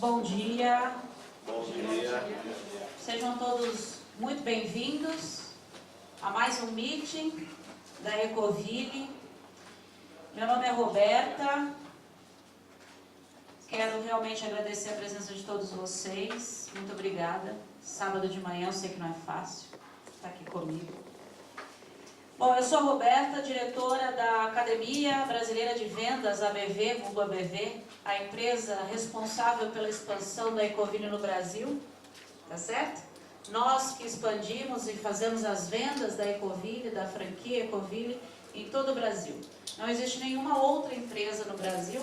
Bom dia. Bom dia. Sejam todos muito bem-vindos a mais um meeting da Ecoville. Meu nome é Roberta. Quero realmente agradecer a presença de todos vocês. Muito obrigada. Sábado de manhã, eu sei que não é fácil estar aqui comigo. Bom, eu sou a Roberta, diretora da Academia Brasileira de Vendas, ABV, vulgo ABV, a empresa responsável pela expansão da Ecoville no Brasil, tá certo? Nós que expandimos e fazemos as vendas da Ecoville, da franquia Ecoville, em todo o Brasil. Não existe nenhuma outra empresa no Brasil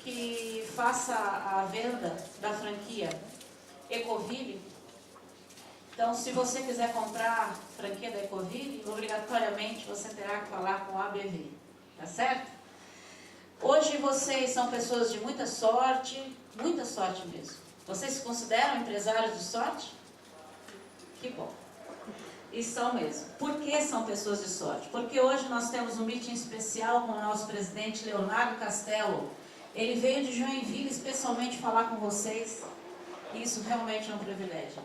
que faça a venda da franquia Ecoville. Então, se você quiser comprar a franquia da Ecoville, obrigatoriamente você terá que falar com a ABV, tá certo? Hoje vocês são pessoas de muita sorte mesmo. Vocês se consideram empresários de sorte? Que bom. E são mesmo. Por que são pessoas de sorte? Porque hoje nós temos um meeting especial com o nosso presidente Leonardo Castello. Ele veio de Joinville especialmente falar com vocês. E isso realmente é um privilégio.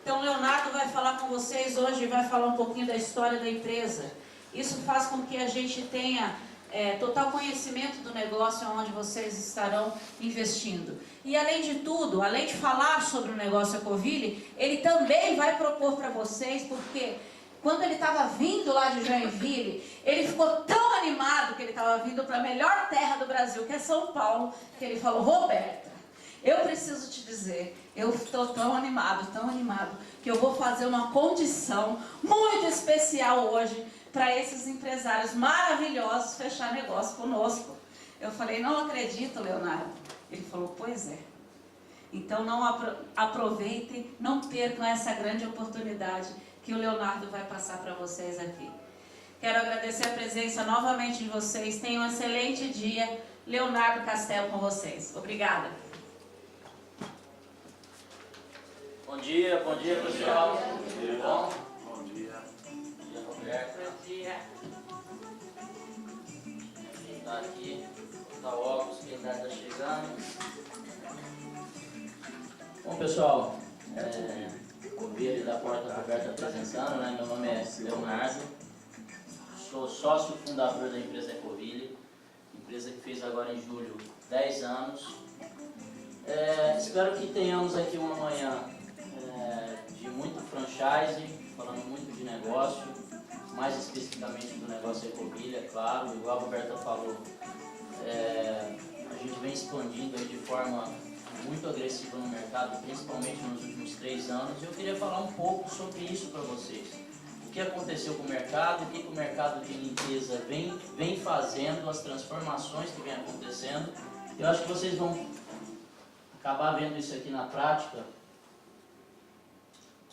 Então, o Leonardo vai falar com vocês hoje e vai falar um pouquinho da história da empresa. Isso faz com que a gente tenha total conhecimento do negócio onde vocês estarão investindo. E, além de tudo, além de falar sobre o negócio Ecoville, ele também vai propor para vocês, porque quando ele estava vindo lá de Joinville, ele ficou tão animado que ele estava vindo para a melhor terra do Brasil, que é São Paulo, que ele falou: Roberta, eu preciso te dizer, eu estou tão animado, que eu vou fazer uma condição muito especial hoje para esses empresários maravilhosos fechar negócio conosco. Eu falei: não acredito, Leonardo. Ele falou: pois é. Então não aproveitem, não percam essa grande oportunidade que o Leonardo vai passar para vocês aqui. Quero agradecer a presença novamente de vocês. Tenham um excelente dia. Leonardo Castello com vocês. Obrigada. Bom dia pessoal. Tudo bom? Bom dia. Bom dia, Roberto. Bom dia. Quem está aqui, está óculos, quem está chegando. Bom pessoal, o Verde da Porta Roberta apresentando, né? Meu nome é Leonardo, sou sócio fundador da empresa Ecoville, empresa que fez agora em julho 10 anos. Espero que tenhamos aqui uma manhã de muito franchise, falando muito de negócio, mais especificamente do negócio Ecoville, é claro, igual a Roberta falou, a gente vem expandindo aí de forma muito agressiva no mercado, principalmente nos últimos 3 anos, e eu queria falar um pouco sobre isso para vocês. O que aconteceu com o mercado, o que o mercado de limpeza vem fazendo, as transformações que vem acontecendo. Eu acho que vocês vão acabar vendo isso aqui na prática.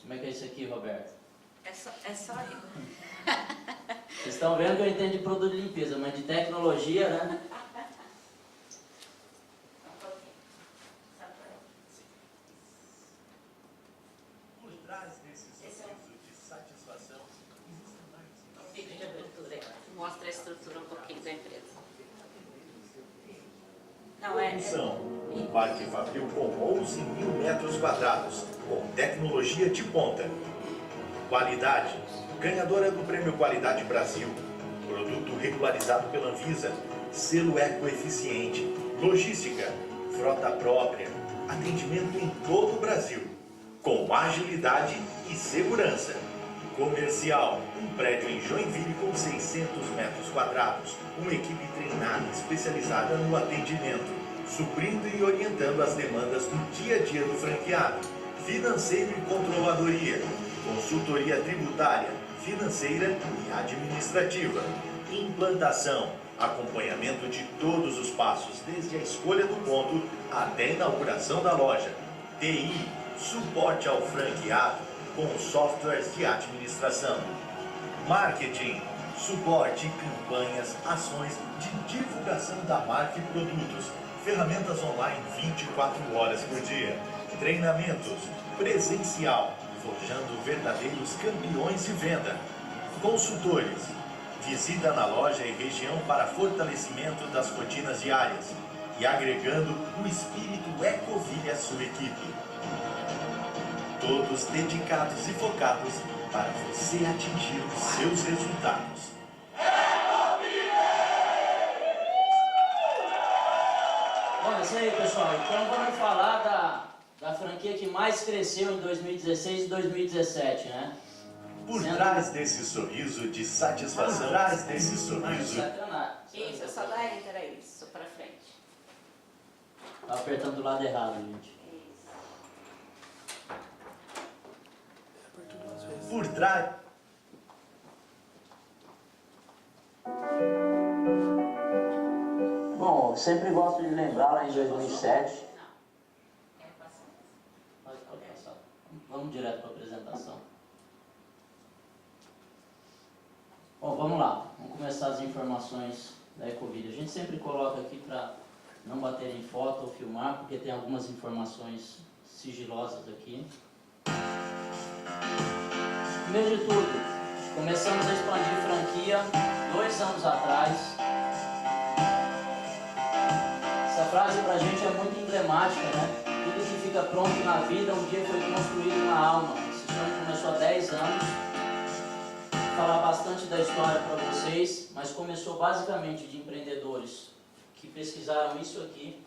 Como é que é isso aqui, Roberto? É só aí. Vocês estão vendo que eu entendo de produto de limpeza, mas de tecnologia, né? Por trás desse sorriso de satisfação, existem mais. Vídeo de abertura, mostra a estrutura um pouquinho da empresa. Não, Um parque fabril com 11 mil metros quadrados, com tecnologia de ponta. Qualidade, ganhadora do Prêmio Qualidade Brasil. Produto regularizado pela Anvisa. Selo ecoeficiente. Logística, frota própria. Atendimento em todo o Brasil. Com agilidade e segurança. Comercial, um prédio em Joinville com 600 metros quadrados. Uma equipe treinada, especializada no atendimento, suprindo e orientando as demandas do dia a dia do franqueado. Financeiro e controladoria, consultoria tributária, financeira e administrativa. Implantação, acompanhamento de todos os passos, desde a escolha do ponto até a inauguração da loja. TI, suporte ao franqueado, com softwares de administração. Marketing, suporte, campanhas, ações de divulgação da marca e produtos, ferramentas online 24 horas por dia, treinamentos, presencial, forjando verdadeiros campeões de venda, consultores, visita na loja e região para fortalecimento das rotinas diárias e agregando o espírito Ecoville à sua equipe. Todos dedicados e focados para você atingir os seus resultados. Bom, é isso aí, pessoal. Então vamos falar da franquia que mais cresceu em 2016 e 2017, né? Por trás desse sorriso de satisfação, por trás desse sorriso... Sacanagem. Isso, só dá enter aí, isso, pra frente. Tá apertando do lado errado, gente. Por trás... Bom, eu sempre gosto de lembrar lá em 2007. Pode passar. Vamos direto para a apresentação. Bom, vamos lá. Vamos começar as informações da Ecoville. A gente sempre coloca aqui para não bater em foto ou filmar, porque tem algumas informações sigilosas aqui. Primeiro de tudo, começamos a expandir franquia 2 anos atrás. Essa frase pra gente é muito emblemática, né? Tudo que fica pronto na vida um dia foi construído na alma. Esse sonho começou há 10 anos. Vou falar bastante da história para vocês, mas começou basicamente de empreendedores que pesquisaram isso aqui.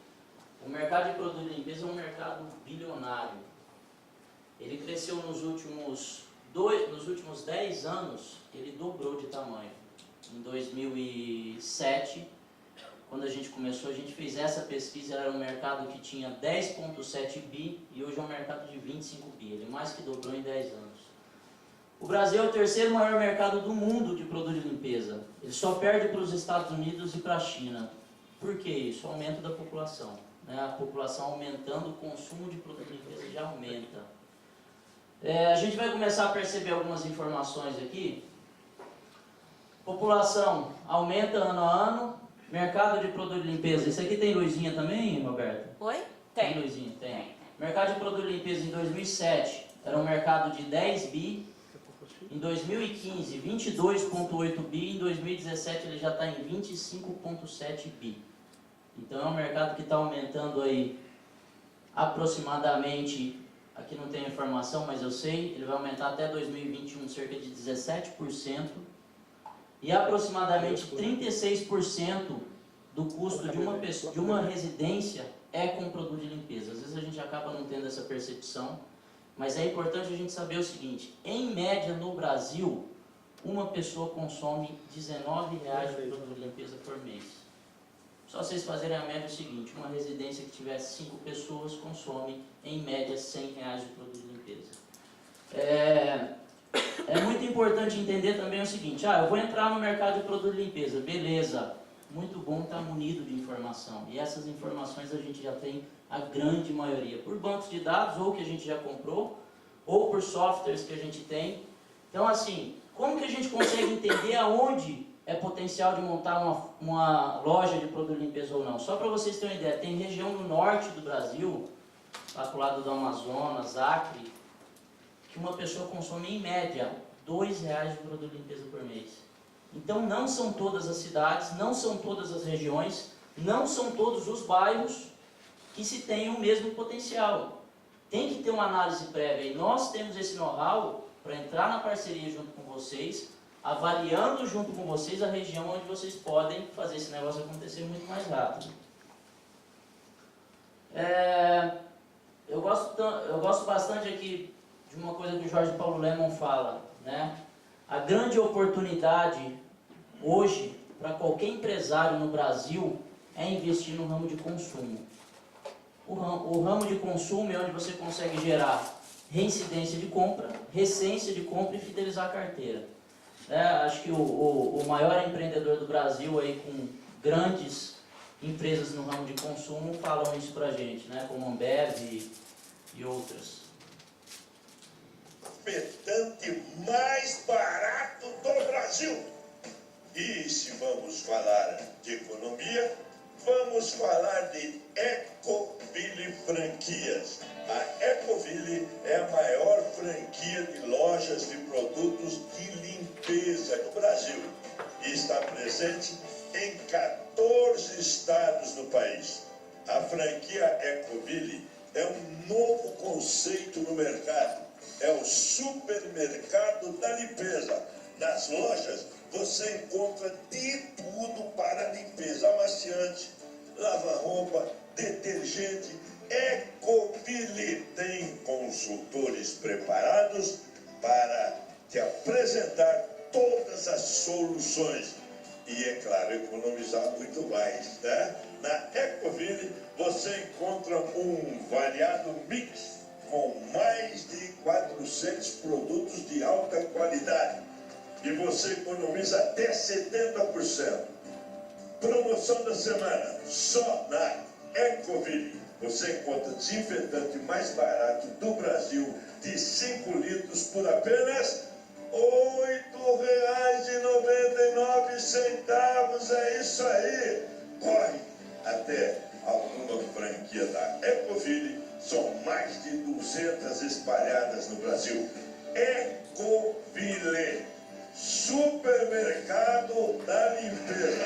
O mercado de produto de limpeza é um mercado bilionário. Ele cresceu nos últimos 10 anos, ele dobrou de tamanho. Em 2007, quando a gente começou, a gente fez essa pesquisa, era um mercado que tinha 10,7 bi e hoje é um mercado de 25 bi. Ele mais que dobrou em 10 anos. O Brasil é o 3º maior mercado do mundo de produto de limpeza. Ele só perde para os Estados Unidos e para a China. Por que isso? O aumento da população. Né? A população aumentando, o consumo de produto de limpeza já aumenta. A gente vai começar a perceber algumas informações aqui. População aumenta ano a ano. Mercado de produto de limpeza. Isso aqui tem luzinha também, Roberta? Oi? Tem luzinha? Tem. Mercado de produto de limpeza em 2007 era um mercado de 10 bi. Em 2015, 22,8 bi. Em 2017 ele já está em 25,7 bi. Então é um mercado que está aumentando aí aproximadamente... Aqui não tem informação, mas eu sei, ele vai aumentar até 2021 cerca de 17%. E aproximadamente 36% do custo de uma residência é com produto de limpeza. Às vezes a gente acaba não tendo essa percepção, mas é importante a gente saber o seguinte: em média no Brasil, uma pessoa consome R$19 de produto de limpeza por mês. Só vocês fazerem a média é o seguinte: uma residência que tivesse 5 pessoas consome em média R$100 de produto de limpeza. É muito importante entender também o seguinte: eu vou entrar no mercado de produto de limpeza, beleza, muito bom estar munido de informação. E essas informações a gente já tem a grande maioria, por bancos de dados, ou que a gente já comprou, ou por softwares que a gente tem. Então assim, como que a gente consegue entender aonde é potencial de montar uma loja de produto de limpeza ou não? Só para vocês terem uma ideia, tem região no norte do Brasil, lá para o lado do Amazonas, Acre, que uma pessoa consome em média R$2 de produto de limpeza por mês. Então não são todas as cidades, não são todas as regiões, não são todos os bairros que se tem o mesmo potencial. Tem que ter uma análise prévia e nós temos esse know-how para entrar na parceria junto com vocês, avaliando junto com vocês a região onde vocês podem fazer esse negócio acontecer muito mais rápido. Eu gosto bastante aqui de uma coisa que o Jorge Paulo Lemann fala, né? A grande oportunidade hoje para qualquer empresário no Brasil é investir no ramo de consumo. O ramo de consumo é onde você consegue gerar reincidência de compra, recência de compra e fidelizar a carteira. Acho que o maior empreendedor do Brasil aí com grandes empresas no ramo de consumo falam isso pra gente, né? Como Ambev e outras. Petante mais barato do Brasil. E se vamos falar de economia, vamos falar de Ecoville Franquias. A Ecoville é a maior franquia de lojas de produtos de limpeza no Brasil e está presente em 14 estados do país. A franquia Ecoville é um novo conceito no mercado. É o supermercado da limpeza. Nas lojas você encontra de tudo para limpeza: amaciante, lava-roupa, detergente. Ecoville tem consultores preparados para te apresentar todas as soluções e, é claro, economizar muito mais, né? Na Ecoville você encontra um variado mix com mais de 400 produtos de alta qualidade e você economiza até 70%. Promoção da semana, só na Ecoville você encontra desinfetante mais barato do Brasil de 5 litros por apenas R$ 8,99. É isso aí. Corre até alguma franquia da Ecoville. São mais de 200 espalhadas no Brasil. Ecoville, supermercado da limpeza.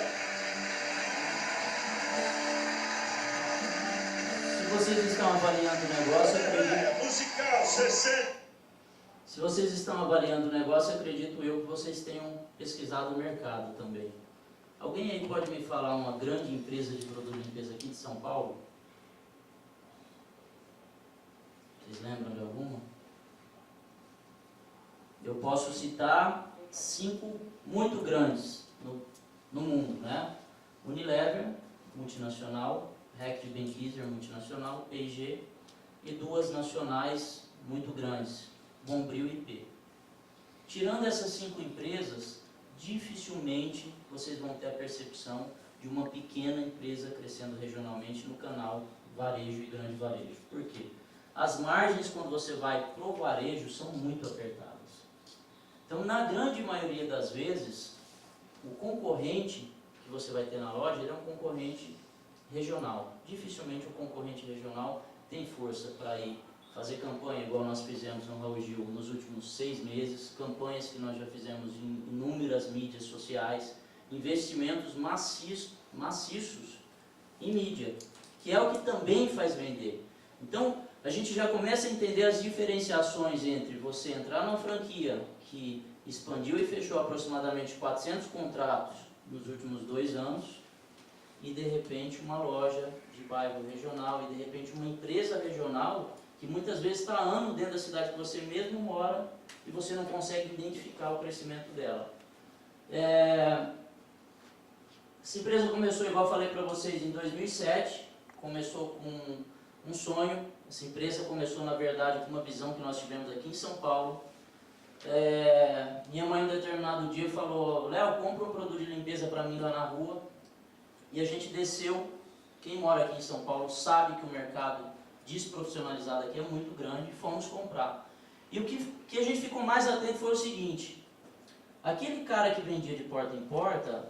Se vocês estão avaliando o negócio, acredito... Musical 60. Se vocês estão avaliando o negócio, acredito eu que vocês tenham pesquisado o mercado também. Alguém aí pode me falar uma grande empresa de produto de limpeza aqui de São Paulo? Vocês lembram de alguma? Eu posso citar 5 muito grandes no mundo, né? Unilever, multinacional, Reckitt Benckiser, multinacional, P&G, e 2 nacionais muito grandes, Bombril e IP. Tirando essas 5 empresas, dificilmente vocês vão ter a percepção de uma pequena empresa crescendo regionalmente no canal varejo e grande varejo. Por quê? As margens, quando você vai pro varejo, são muito apertadas. Então, na grande maioria das vezes, o concorrente que você vai ter na loja, ele é um concorrente regional. Dificilmente o concorrente regional tem força para ir fazer campanha, igual nós fizemos no Raul Gil nos últimos 6 meses, campanhas que nós já fizemos em inúmeras mídias sociais, investimentos maciços em mídia, que é o que também faz vender. Então, a gente já começa a entender as diferenciações entre você entrar numa franquia que expandiu e fechou aproximadamente 400 contratos nos últimos 2 anos, e de repente uma loja de bairro regional, e de repente uma empresa regional que muitas vezes está há anos dentro da cidade que você mesmo mora e você não consegue identificar o crescimento dela. Essa empresa começou, igual eu falei para vocês, em 2007, começou com um sonho. Essa empresa começou, na verdade, com uma visão que nós tivemos aqui em São Paulo. Minha mãe, um determinado dia, falou: Léo, compra um produto de limpeza para mim lá na rua. E a gente desceu. Quem mora aqui em São Paulo sabe que o mercado desprofissionalizado aqui é muito grande, e fomos comprar. E o que a gente ficou mais atento foi o seguinte: aquele cara que vendia de porta em porta,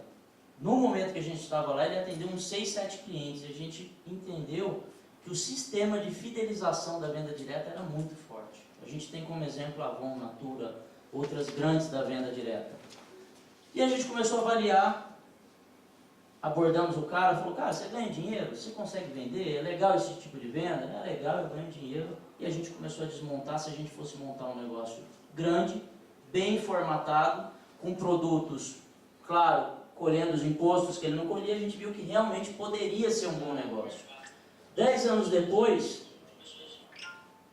no momento que a gente estava lá, ele atendeu uns 6, 7 clientes, e a gente entendeu que o sistema de fidelização da venda direta era muito forte. A gente tem como exemplo a Avon, Natura, outras grandes da venda direta. E a gente começou a avaliar, abordamos o cara, falou: cara, você ganha dinheiro? Você consegue vender? É legal esse tipo de venda? É legal, eu ganho dinheiro. E a gente começou a desmontar. Se a gente fosse montar um negócio grande, bem formatado, com produtos, claro, colhendo os impostos que ele não colhia, a gente viu que realmente poderia ser um bom negócio. 10 anos depois,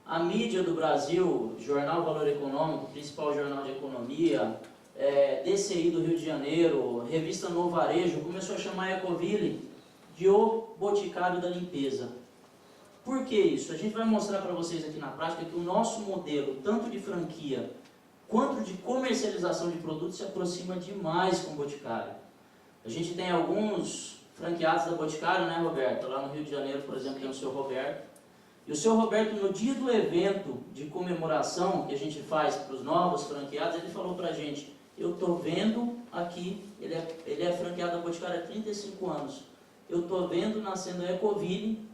a mídia do Brasil, Jornal Valor Econômico, principal jornal de economia, DCI do Rio de Janeiro, revista No Varejo, começou a chamar a Ecoville de o Boticário da Limpeza. Por que isso? A gente vai mostrar para vocês aqui na prática que o nosso modelo, tanto de franquia quanto de comercialização de produtos, se aproxima demais com o Boticário. A gente tem alguns franqueados da Boticário, né, Roberto? Lá no Rio de Janeiro, por exemplo, tem o seu Roberto. E o seu Roberto, no dia do evento de comemoração que a gente faz para os novos franqueados, ele falou para a gente: eu estou vendo aqui, ele é franqueado da Boticário há 35 anos, eu estou vendo nascendo a Ecoville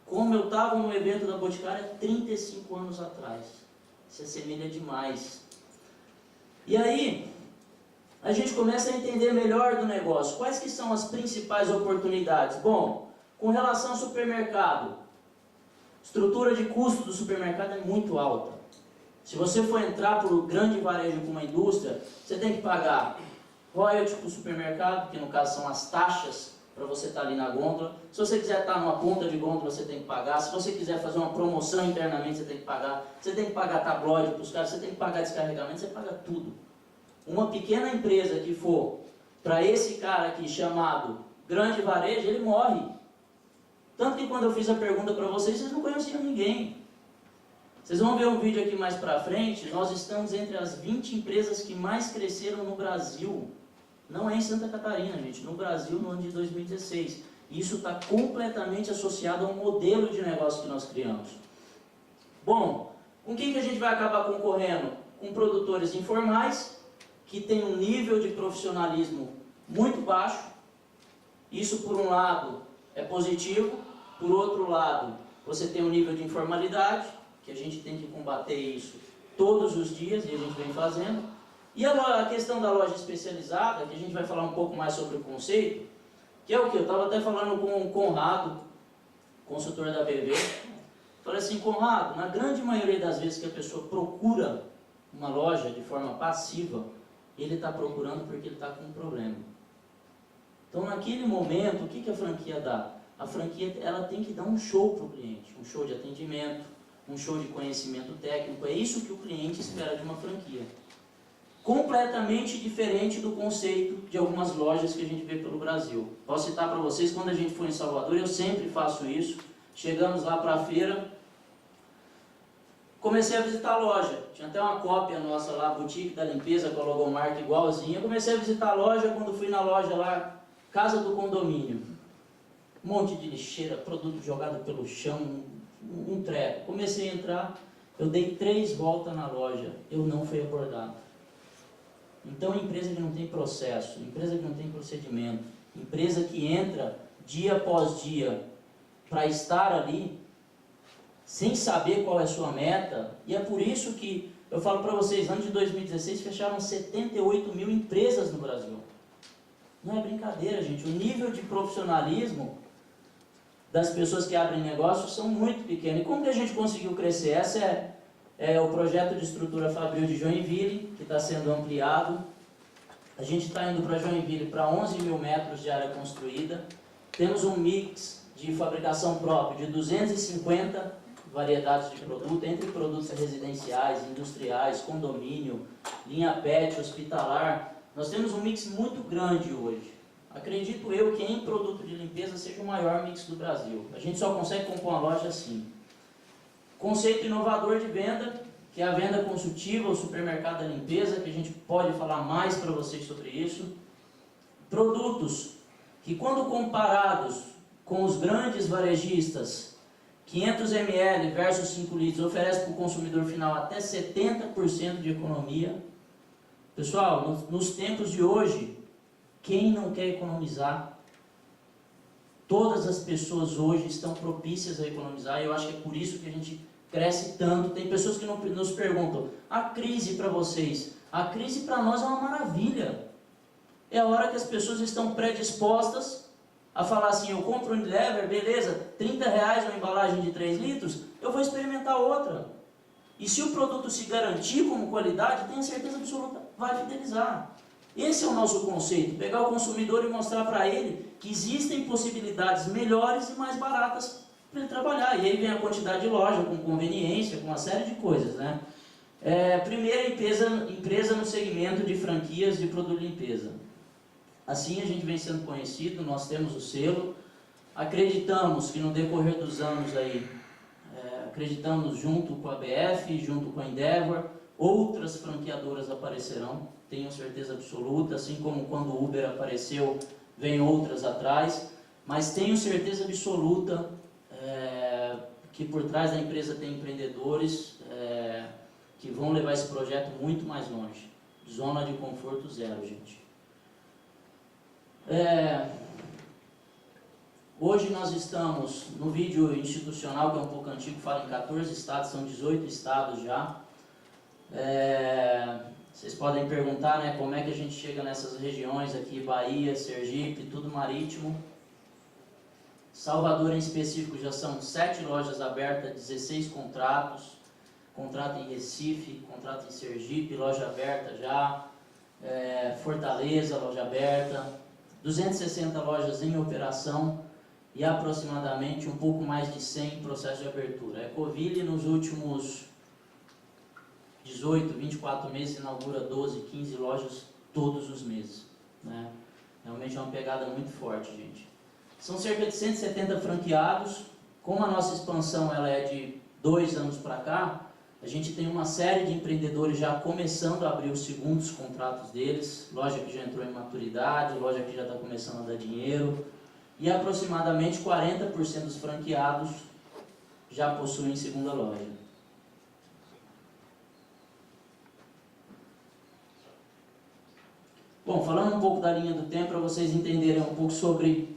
como eu estava no evento da Boticário há 35 anos atrás. Se assemelha demais. E aí, a gente começa a entender melhor do negócio. Quais que são as principais oportunidades? Bom, Com relação ao supermercado, estrutura de custo do supermercado é muito alta. Se você for entrar por um grande varejo com uma indústria, você tem que pagar royalty para o supermercado, que no caso são as taxas para você estar ali na gôndola. Se você quiser estar numa ponta de gôndola, você tem que pagar. Se você quiser fazer uma promoção internamente, você tem que pagar. Você tem que pagar tabloide para os caras, você tem que pagar descarregamento, você paga tudo. Uma pequena empresa que for para esse cara aqui chamado grande varejo, ele morre. Tanto que quando eu fiz a pergunta para vocês, vocês não conheciam ninguém. Vocês vão ver um vídeo aqui mais para frente, nós estamos entre as 20 empresas que mais cresceram no Brasil. Não é em Santa Catarina, gente, no Brasil no ano de 2016. Isso está completamente associado ao modelo de negócio que nós criamos. Bom, com quem que a gente vai acabar concorrendo? Com produtores informais, que têm um nível de profissionalismo muito baixo. Isso, por um lado, é positivo. Por outro lado, você tem um nível de informalidade, que a gente tem que combater isso todos os dias, e a gente vem fazendo. E a questão da loja especializada, que a gente vai falar um pouco mais sobre o conceito, que é o que? Eu estava até falando com o Conrado, consultor da BV. Falei assim, Conrado, na grande maioria das vezes que a pessoa procura uma loja de forma passiva, ele está procurando porque ele está com um problema. Então, naquele momento, o que a franquia dá? A franquia ela tem que dar um show para o cliente, um show de atendimento, um show de conhecimento técnico. É isso que o cliente espera de uma franquia. Completamente diferente do conceito de algumas lojas que a gente vê pelo Brasil. Posso citar para vocês, quando a gente foi em Salvador, eu sempre faço isso. Chegamos lá para a feira, comecei a visitar a loja. Tinha até uma cópia nossa lá, Boutique da Limpeza, com a logomarca igualzinha. Eu comecei a visitar a loja, quando fui na loja lá, Casa do Condomínio. Um monte de lixeira, produto jogado pelo chão, um treco. Comecei a entrar, eu dei 3 voltas na loja, eu não fui abordado. Então, empresa que não tem processo, empresa que não tem procedimento, empresa que entra dia após dia para estar ali, sem saber qual é a sua meta, e é por isso que eu falo para vocês, ano de 2016 fecharam 78 mil empresas no Brasil. Não é brincadeira, gente, o nível de profissionalismo das pessoas que abrem negócios são muito pequenos. E como que a gente conseguiu crescer? Esse é o projeto de estrutura fabril de Joinville, que está sendo ampliado. A gente está indo para Joinville para 11 mil metros de área construída. Temos um mix de fabricação próprio de 250 variedades de produto, entre produtos residenciais, industriais, condomínio, linha PET, hospitalar. Nós temos um mix muito grande hoje. Acredito eu que em produto de limpeza seja o maior mix do Brasil. A gente só consegue compor uma loja assim. Conceito inovador de venda, que é a venda consultiva, o supermercado da limpeza, que a gente pode falar mais para vocês sobre isso. Produtos que, quando comparados com os grandes varejistas, 500 ml versus 5 litros, oferece para o consumidor final até 70% de economia. Pessoal, nos tempos de hoje, quem não quer economizar? Todas as pessoas hoje estão propícias a economizar, e eu acho que é por isso que a gente cresce tanto. Tem pessoas que nos perguntam, a crise para vocês? A crise para nós é uma maravilha. É a hora que as pessoas estão predispostas a falar assim, eu compro um Unilever, beleza, R$30 uma embalagem de 3 litros, eu vou experimentar outra. E se o produto se garantir como qualidade, tenha certeza absoluta, vai fidelizar. Esse é o nosso conceito, pegar o consumidor e mostrar para ele que existem possibilidades melhores e mais baratas para ele trabalhar. E aí vem a quantidade de loja, com conveniência, com uma série de coisas, né? Primeira empresa no segmento de franquias de produto de limpeza. Assim a gente vem sendo conhecido, nós temos o selo. Acreditamos que no decorrer dos anos aí, acreditamos junto com a BF, junto com a Endeavor, outras franqueadoras aparecerão, tenho certeza absoluta, assim como quando o Uber apareceu, vem outras atrás, mas tenho certeza absoluta que por trás da empresa tem empreendedores que vão levar esse projeto muito mais longe. Zona de conforto zero, gente. Hoje nós estamos no vídeo institucional, que é um pouco antigo, fala em 14 estados, são 18 estados já. Vocês podem perguntar, né, como é que a gente chega nessas regiões aqui, Bahia, Sergipe, tudo marítimo. Salvador em específico já são 7 lojas abertas, 16 contratos, contrato em Recife, contrato em Sergipe, loja aberta já, Fortaleza, loja aberta, 260 lojas em operação e aproximadamente um pouco mais de 100 em processo de abertura. A Ecoville nos últimos 18, 24 meses inaugura 12, 15 lojas todos os meses, né? Realmente é uma pegada muito forte, gente. São cerca de 170 franqueados. Como a nossa expansão ela é de 2 anos para cá, a gente tem uma série de empreendedores já começando a abrir os segundos contratos deles, loja que já entrou em maturidade, loja que já está começando a dar dinheiro, e aproximadamente 40% dos franqueados já possuem segunda loja. Bom, falando um pouco da linha do tempo, para vocês entenderem um pouco sobre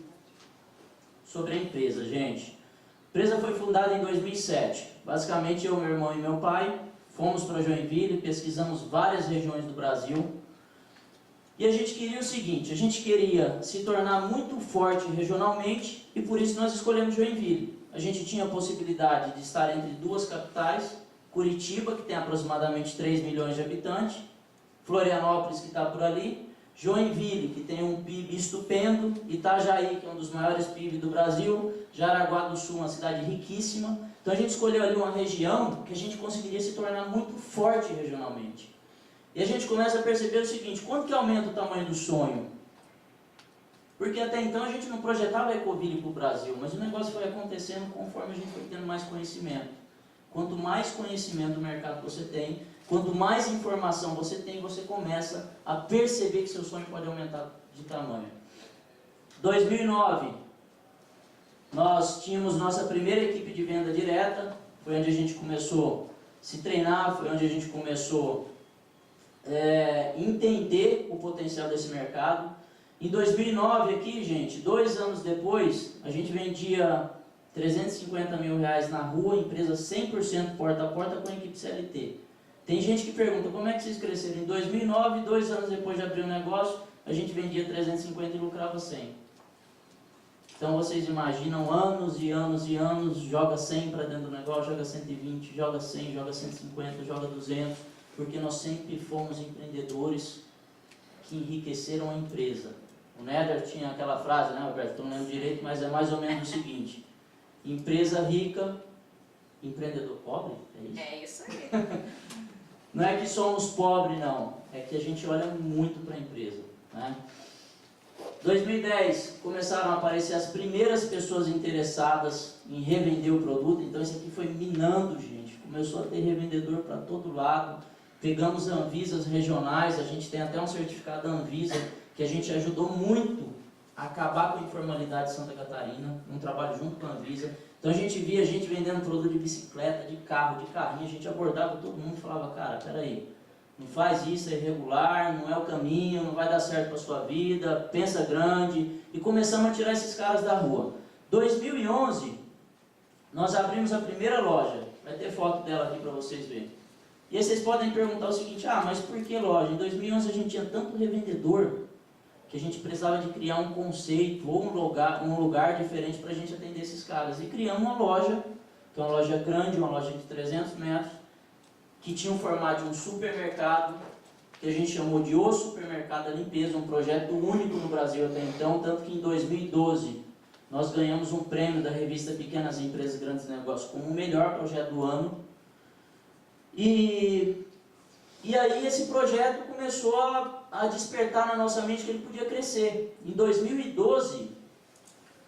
a empresa, gente. A empresa foi fundada em 2007. Basicamente, eu, meu irmão e meu pai fomos para Joinville, pesquisamos várias regiões do Brasil. E a gente queria o seguinte, a gente queria se tornar muito forte regionalmente e por isso nós escolhemos Joinville. A gente tinha a possibilidade de estar entre 2 capitais, Curitiba, que tem aproximadamente 3 milhões de habitantes, Florianópolis, que está por ali, Joinville, que tem um PIB estupendo, Itajaí, que é um dos maiores PIB do Brasil, Jaraguá do Sul, uma cidade riquíssima. Então a gente escolheu ali uma região que a gente conseguiria se tornar muito forte regionalmente. E a gente começa a perceber o seguinte, quanto que aumenta o tamanho do sonho? Porque até então a gente não projetava a Ecoville para o Brasil, mas o negócio foi acontecendo conforme a gente foi tendo mais conhecimento. Quanto mais conhecimento do mercado você tem, quanto mais informação você tem, você começa a perceber que seu sonho pode aumentar de tamanho. 2009, nós tínhamos nossa primeira equipe de venda direta, foi onde a gente começou a se treinar, foi onde a gente começou a entender o potencial desse mercado. Em 2009 aqui, gente, 2 anos depois, a gente vendia 350 mil reais na rua, empresa 100% porta a porta com a equipe CLT. Tem gente que pergunta, como é que vocês cresceram? Em 2009, 2 anos depois de abrir o negócio, a gente vendia 350 e lucrava 100. Então vocês imaginam anos e anos e anos, joga 100 para dentro do negócio, joga 120, joga 100, joga 150, joga 200, porque nós sempre fomos empreendedores que enriqueceram a empresa. O Néder tinha aquela frase, né, Roberto? Não lembro direito, mas é mais ou menos o seguinte: empresa rica, empreendedor pobre? É isso? É isso aí. Não é que somos pobres, não. É que a gente olha muito para a empresa, né? 2010, começaram a aparecer as primeiras pessoas interessadas em revender o produto. Então isso aqui foi minando, gente. Começou a ter revendedor para todo lado. Pegamos Anvisas regionais, a gente tem até um certificado da Anvisa, que a gente ajudou muito a acabar com a informalidade de Santa Catarina, um trabalho junto com a Anvisa. Então a gente via gente vendendo produto de bicicleta, de carro, de carrinho, a gente abordava todo mundo e falava, cara, peraí, não faz isso, é irregular, não é o caminho, não vai dar certo para a sua vida, pensa grande. E começamos a tirar esses caras da rua. 2011, nós abrimos a primeira loja, vai ter foto dela aqui para vocês verem. E aí vocês podem perguntar o seguinte, mas por que loja? Em 2011 a gente tinha tanto revendedor que a gente precisava de criar um conceito ou um lugar diferente para a gente atender esses caras. E criamos uma loja, que é uma loja grande, uma loja de 300 metros, que tinha um formato de um supermercado, que a gente chamou de O Supermercado da Limpeza, um projeto único no Brasil até então, tanto que em 2012 nós ganhamos um prêmio da revista Pequenas Empresas Grandes Negócios como o melhor projeto do ano. E aí esse projeto começou a despertar na nossa mente que ele podia crescer. Em 2012,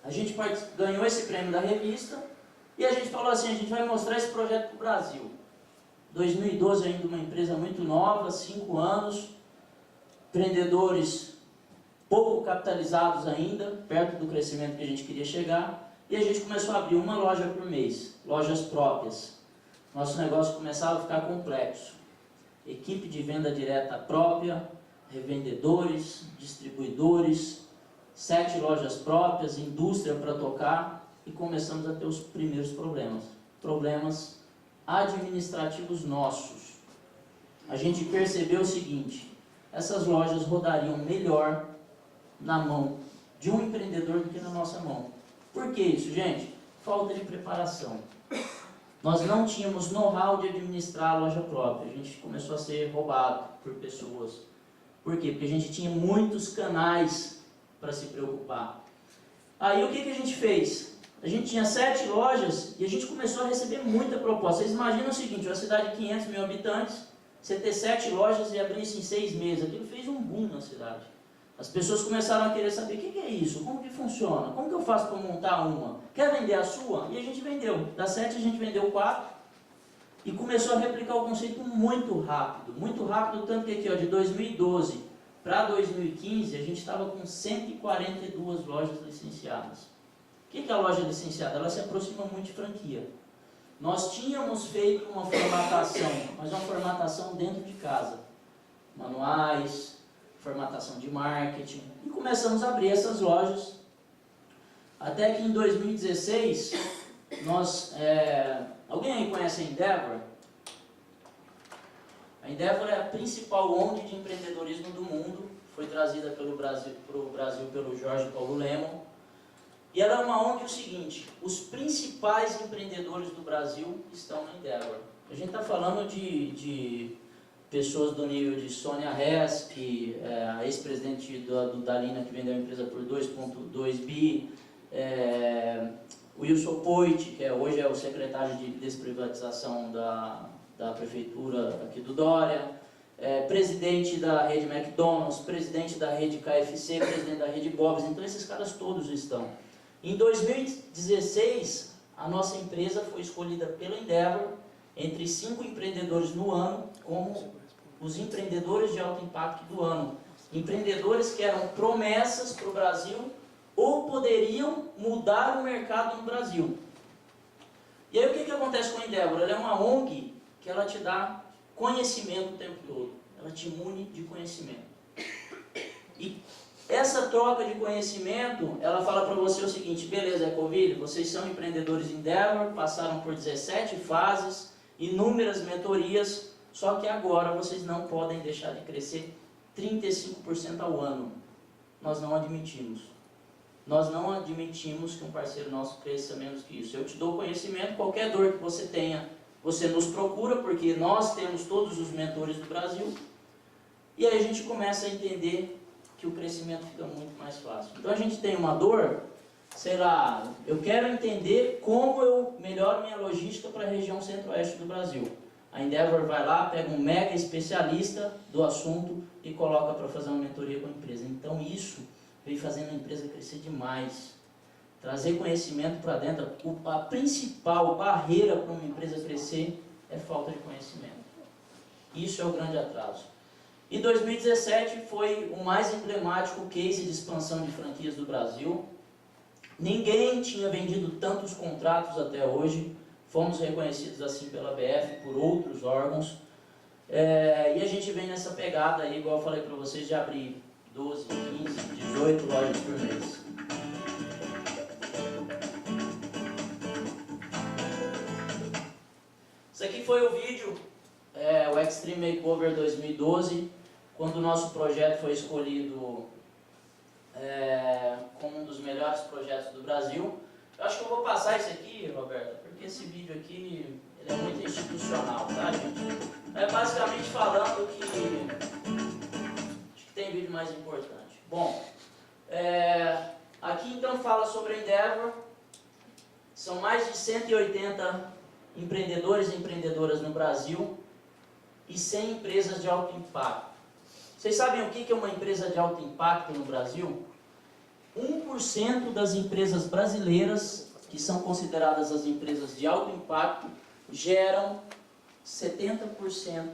a gente ganhou esse prêmio da revista e a gente falou assim, a gente vai mostrar esse projeto para o Brasil. 2012 ainda uma empresa muito nova, 5 anos, empreendedores pouco capitalizados ainda, perto do crescimento que a gente queria chegar, e a gente começou a abrir uma loja por mês, lojas próprias. Nosso negócio começava a ficar complexo. Equipe de venda direta própria, revendedores, distribuidores, 7 lojas próprias, indústria para tocar, e começamos a ter os primeiros problemas administrativos nossos. A gente percebeu o seguinte, essas lojas rodariam melhor na mão de um empreendedor do que na nossa mão. Por que isso, gente? Falta de preparação. Nós não tínhamos know-how de administrar a loja própria. A gente começou a ser roubado por pessoas. Por quê? Porque a gente tinha muitos canais para se preocupar. Aí o que a gente fez? A gente tinha 7 lojas e a gente começou a receber muita proposta. Vocês imaginam o seguinte, uma cidade de 500 mil habitantes, você ter 7 lojas e abrir isso em 6 meses. Aquilo fez um boom na cidade. As pessoas começaram a querer saber, o que é isso? Como que funciona? Como que eu faço para montar uma? Quer vender a sua? E a gente vendeu. Das 7 a gente vendeu 4 e começou a replicar o conceito muito rápido. Muito rápido, tanto que aqui, ó, de 2012 para 2015, a gente estava com 142 lojas licenciadas. O que é a loja licenciada? Ela se aproxima muito de franquia. Nós tínhamos feito uma formatação, mas uma formatação dentro de casa. Manuais, formatação de marketing, e começamos a abrir essas lojas, até que em 2016, alguém aí conhece a Endeavor? A Endeavor é a principal ONG de empreendedorismo do mundo, foi trazida para o Brasil pelo Jorge Paulo Lemon, e ela é uma ONG o seguinte, os principais empreendedores do Brasil estão na Endeavor. A gente está falando de pessoas do nível de Sônia Hess, que é a ex-presidente do Dalina, que vendeu a empresa por 2,2 bi, Wilson Poit, que hoje é o secretário de desprivatização da prefeitura aqui do Dória, presidente da rede McDonald's, presidente da rede KFC, presidente da rede Bob's, então esses caras todos estão. Em 2016, a nossa empresa foi escolhida pela Endeavor entre 5 empreendedores no ano como os empreendedores de alto impacto do ano. Empreendedores que eram promessas para o Brasil ou poderiam mudar o mercado no Brasil. E aí o que acontece com a Endeavor? Ela é uma ONG que ela te dá conhecimento o tempo todo. Ela te imune de conhecimento. E essa troca de conhecimento, ela fala para você o seguinte, beleza, Ecoville, vocês são empreendedores Endeavor, passaram por 17 fases, inúmeras mentorias, só que agora vocês não podem deixar de crescer 35% ao ano. Nós não admitimos. Nós não admitimos que um parceiro nosso cresça menos que isso. Eu te dou conhecimento, qualquer dor que você tenha, você nos procura, porque nós temos todos os mentores do Brasil. E aí a gente começa a entender que o crescimento fica muito mais fácil. Então a gente tem uma dor, sei lá, eu quero entender como eu melhoro minha logística para a região centro-oeste do Brasil. A Endeavor vai lá, pega um mega especialista do assunto e coloca para fazer uma mentoria com a empresa. Então isso vem fazendo a empresa crescer demais. Trazer conhecimento para dentro. A principal barreira para uma empresa crescer é falta de conhecimento. Isso é o grande atraso. E 2017 foi o mais emblemático case de expansão de franquias do Brasil. Ninguém tinha vendido tantos contratos até hoje. Fomos reconhecidos assim pela BF, por outros órgãos. E a gente vem nessa pegada aí, igual eu falei para vocês, de abrir 12, 15, 18 lojas por mês. Isso aqui foi o vídeo, o Extreme Makeover 2012, quando o nosso projeto foi escolhido como um dos melhores projetos do Brasil. Eu acho que eu vou passar isso aqui, Roberto, porque esse vídeo aqui ele é muito institucional, tá, gente? Basicamente falando que... acho que tem vídeo mais importante. Bom, aqui então fala sobre a Endeavor. São mais de 180 empreendedores e empreendedoras no Brasil e 100 empresas de alto impacto. Vocês sabem o que é uma empresa de alto impacto no Brasil? 1% das empresas brasileiras, que são consideradas as empresas de alto impacto, geram 70%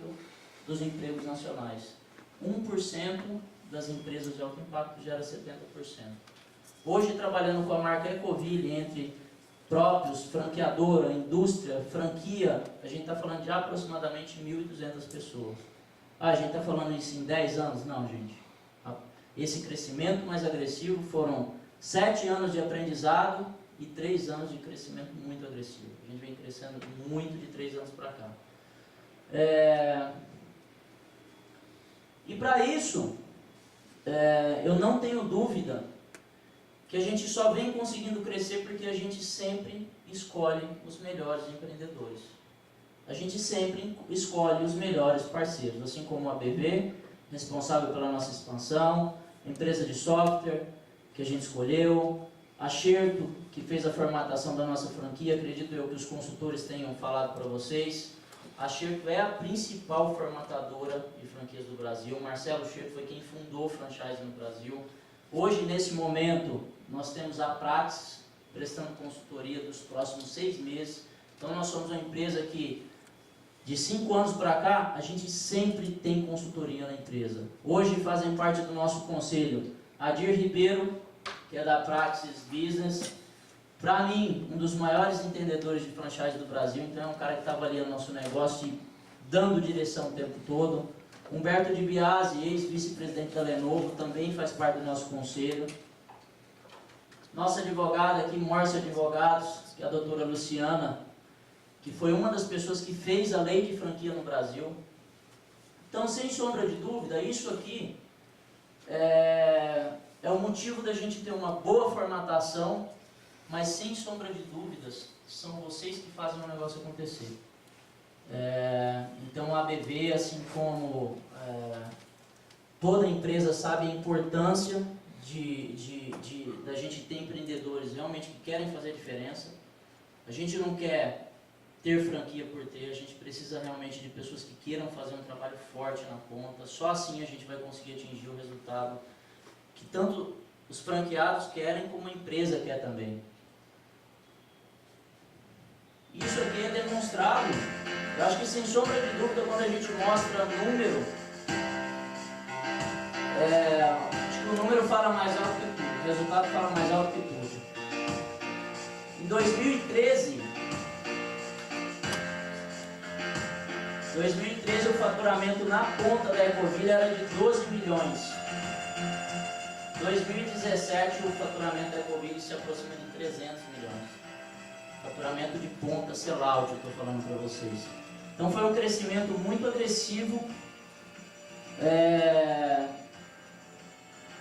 dos empregos nacionais. 1% das empresas de alto impacto gera 70%. Hoje, trabalhando com a marca Ecoville, entre próprios, franqueadora, indústria, franquia, a gente está falando de aproximadamente 1.200 pessoas. A gente está falando isso em 10 anos? Não, gente. Esse crescimento mais agressivo foram 7 anos de aprendizado e 3 anos de crescimento muito agressivo. A gente vem crescendo muito de 3 anos para cá. E para isso, eu não tenho dúvida que a gente só vem conseguindo crescer porque a gente sempre escolhe os melhores empreendedores. A gente sempre escolhe os melhores parceiros, assim como a BV, responsável pela nossa expansão, a empresa de software que a gente escolheu, a Xerto, que fez a formatação da nossa franquia, acredito eu que os consultores tenham falado para vocês. A Xerto é a principal formatadora de franquias do Brasil. O Marcelo Xerto foi quem fundou o franchise no Brasil. Hoje, nesse momento, nós temos a Praxis prestando consultoria dos próximos 6 meses. Então, nós somos uma empresa que, de 5 anos para cá, a gente sempre tem consultoria na empresa. Hoje fazem parte do nosso conselho Adir Ribeiro, que é da Praxis Business. Para mim, um dos maiores entendedores de franchise do Brasil, então é um cara que está avaliando nosso negócio e dando direção o tempo todo. Humberto de Biasi, ex-vice-presidente da Lenovo, também faz parte do nosso conselho. Nossa advogada aqui, Morse Advogados, que é a doutora Luciana, que foi uma das pessoas que fez a lei de franquia no Brasil. Então, sem sombra de dúvida, isso aqui é o motivo da gente ter uma boa formatação, mas sem sombra de dúvidas, são vocês que fazem o negócio acontecer. Então a ABV, assim como toda empresa, sabe a importância da gente ter empreendedores realmente que querem fazer diferença. A gente não quer ter franquia por ter, a gente precisa realmente de pessoas que queiram fazer um trabalho forte na ponta. Só assim a gente vai conseguir atingir o resultado que tanto os franqueados querem como a empresa quer também. Isso aqui é demonstrado, eu acho que sem sombra de dúvida, quando a gente mostra número, acho que o número fala mais alto que tudo, o resultado fala mais alto que tudo. Em 2013 o faturamento na ponta da Ecoville era de 12 milhões. Em 2017 o faturamento da Ecoville se aproxima de 300 milhões. Faturamento de ponta, sellout, eu estou falando para vocês. Então foi um crescimento muito agressivo.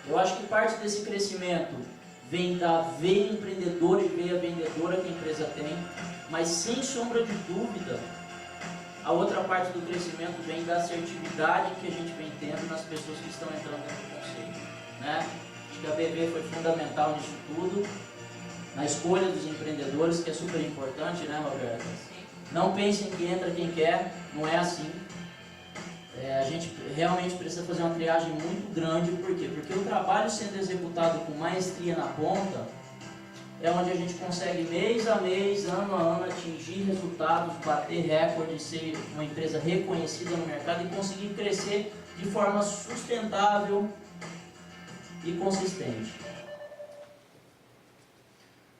Eu acho que parte desse crescimento vem da veia empreendedora e veia vendedora que a empresa tem, mas sem sombra de dúvida, a outra parte do crescimento vem da assertividade que a gente vem tendo nas pessoas que estão entrando dentro do conselho, né? Acho que a BV foi fundamental nisso tudo, na escolha dos empreendedores, que é super importante, né, Roberto? Não pensem que entra quem quer, não é assim. A gente realmente precisa fazer uma triagem muito grande, por quê? Porque o trabalho sendo executado com maestria na ponta, é onde a gente consegue mês a mês, ano a ano, atingir resultados, bater recordes, ser uma empresa reconhecida no mercado e conseguir crescer de forma sustentável e consistente.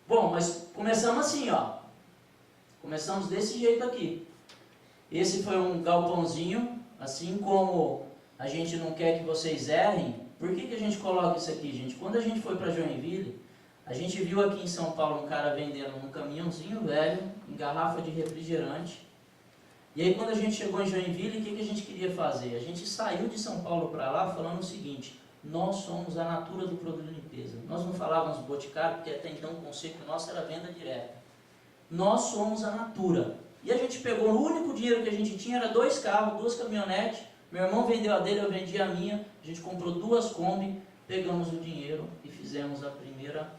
Bom, mas começamos assim, ó. Começamos desse jeito aqui. Esse foi um galpãozinho, assim como a gente não quer que vocês errem. Por que a gente coloca isso aqui, gente? Quando a gente foi para Joinville, a gente viu aqui em São Paulo um cara vendendo um caminhãozinho velho, em garrafa de refrigerante. E aí quando a gente chegou em Joinville, o que a gente queria fazer? A gente saiu de São Paulo para lá falando o seguinte: nós somos a natura do produto de limpeza. Nós não falávamos boticário, porque até então o conceito nosso era venda direta. Nós somos a natura. E a gente pegou, o único dinheiro que a gente tinha era 2 carros, 2 caminhonetes. Meu irmão vendeu a dele, eu vendi a minha. A gente comprou 2 Kombi, pegamos o dinheiro e fizemos a primeira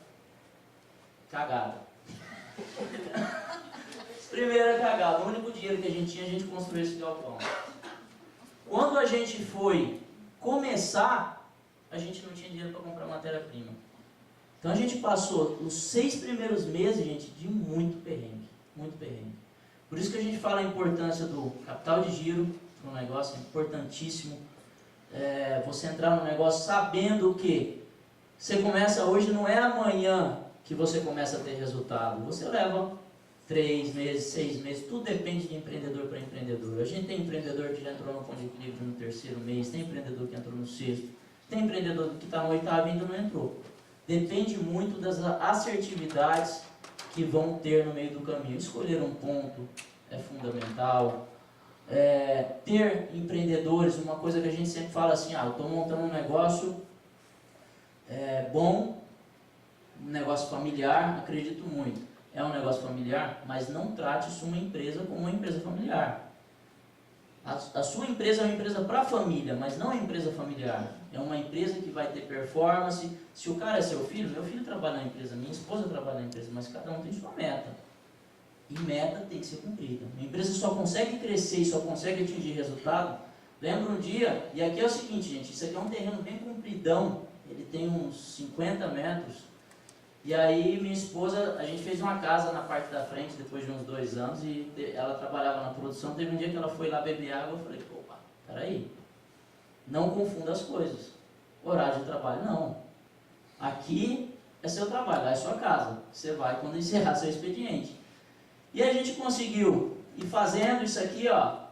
cagada. Primeira cagada, o único dinheiro que a gente tinha, a gente construiu esse galpão. Quando a gente foi começar, a gente não tinha dinheiro para comprar matéria-prima. Então a gente passou os 6 primeiros meses, gente, de muito perrengue, muito perrengue. Por isso que a gente fala a importância do capital de giro para um negócio, é importantíssimo. Você entrar no negócio sabendo que você começa hoje, não é amanhã que você começa a ter resultado. Você leva 3 meses, 6 meses, tudo depende de empreendedor para empreendedor. A gente tem empreendedor que já entrou no ponto de equilíbrio no 3º mês, tem empreendedor que entrou no 6º, tem empreendedor que está no 8º e ainda não entrou. Depende muito das assertividades que vão ter no meio do caminho. Escolher um ponto é fundamental. Ter empreendedores, uma coisa que a gente sempre fala assim, eu estou montando um negócio bom, um negócio familiar, acredito muito. É um negócio familiar, mas não trate sua empresa como uma empresa familiar. A sua empresa é uma empresa para a família, mas não é uma empresa familiar. É uma empresa que vai ter performance. Se o cara é seu filho, meu filho trabalha na empresa, minha esposa trabalha na empresa, mas cada um tem sua meta. E meta tem que ser cumprida. A empresa só consegue crescer e só consegue atingir resultado. Lembra um dia, e aqui é o seguinte, gente, isso aqui é um terreno bem compridão, ele tem uns 50 metros. E aí minha esposa, a gente fez uma casa na parte da frente depois de uns 2 anos e ela trabalhava na produção. Teve um dia que ela foi lá beber água, eu falei, opa, peraí, não confunda as coisas. Horário de trabalho, não. Aqui é seu trabalho, lá é sua casa. Você vai quando encerrar seu expediente. E a gente conseguiu ir fazendo isso aqui, ó.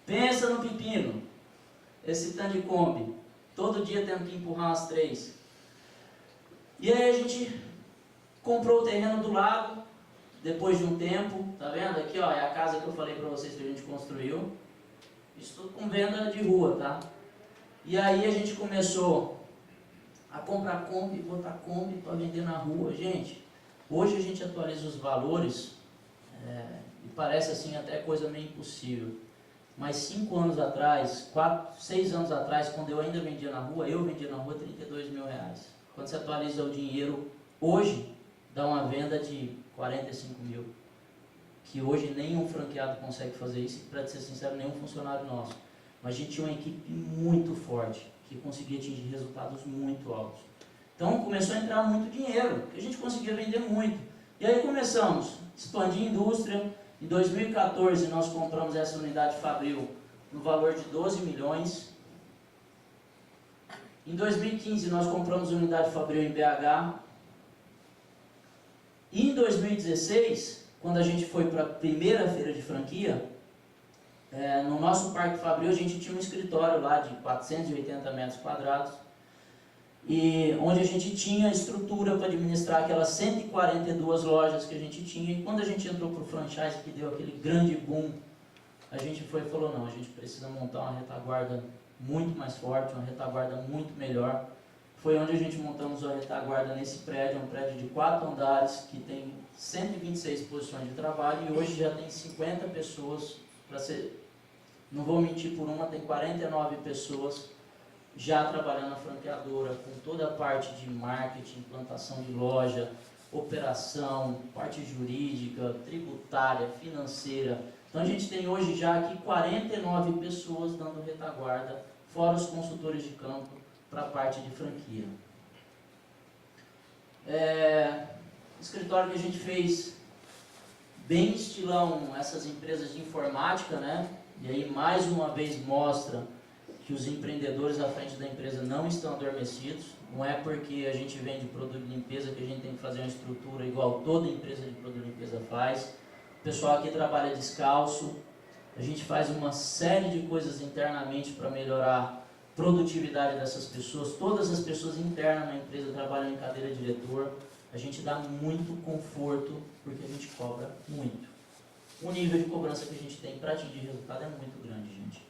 Pensa no pepino. Esse tanto de Kombi. Todo dia tendo que empurrar umas 3. E aí a gente comprou o terreno do lado, depois de um tempo, tá vendo? Aqui, ó, é a casa que eu falei para vocês que a gente construiu. Isso tudo com venda de rua, tá? E aí a gente começou a comprar Kombi, botar Kombi para vender na rua. Gente, hoje a gente atualiza os valores, e parece assim até coisa meio impossível. Mas 5 anos atrás, 6 anos atrás, quando eu ainda vendia na rua, eu vendia na rua 32 mil reais. Quando você atualiza o dinheiro, hoje, dá uma venda de 45 mil. Que hoje nenhum franqueado consegue fazer isso, e para ser sincero, nenhum funcionário nosso. Mas a gente tinha uma equipe muito forte, que conseguia atingir resultados muito altos. Então começou a entrar muito dinheiro, que a gente conseguia vender muito. E aí começamos a expandir a indústria. Em 2014 nós compramos essa unidade Fabril no valor de 12 milhões. Em 2015 nós compramos a unidade Fabril em BH. E em 2016, quando a gente foi para a primeira feira de franquia, no nosso Parque Fabril a gente tinha um escritório lá de 480 metros quadrados, e onde a gente tinha estrutura para administrar aquelas 142 lojas que a gente tinha. E quando a gente entrou para o franchise, que deu aquele grande boom, a gente foi e falou, não, a gente precisa montar uma retaguarda muito mais forte, uma retaguarda muito melhor. Foi onde a gente montamos a retaguarda nesse prédio, um prédio de 4 andares, que tem 126 posições de trabalho, e hoje já tem 50 pessoas, não vou mentir por uma, tem 49 pessoas já trabalhando na franqueadora, com toda a parte de marketing, implantação de loja, operação, parte jurídica, tributária, financeira. Então a gente tem hoje já aqui 49 pessoas dando retaguarda, fora os consultores de campo, para a parte de franquia. Escritório que a gente fez bem estilão essas empresas de informática, né? E aí mais uma vez mostra que os empreendedores à frente da empresa não estão adormecidos. Não é porque a gente vende produto de limpeza que a gente tem que fazer uma estrutura igual toda empresa de produto de limpeza faz. O pessoal aqui trabalha descalço. A gente faz uma série de coisas internamente para melhorar a produtividade dessas pessoas. Todas as pessoas internas na empresa trabalham em cadeira de diretor. A gente dá muito conforto porque a gente cobra muito. O nível de cobrança que a gente tem para atingir resultado é muito grande, gente.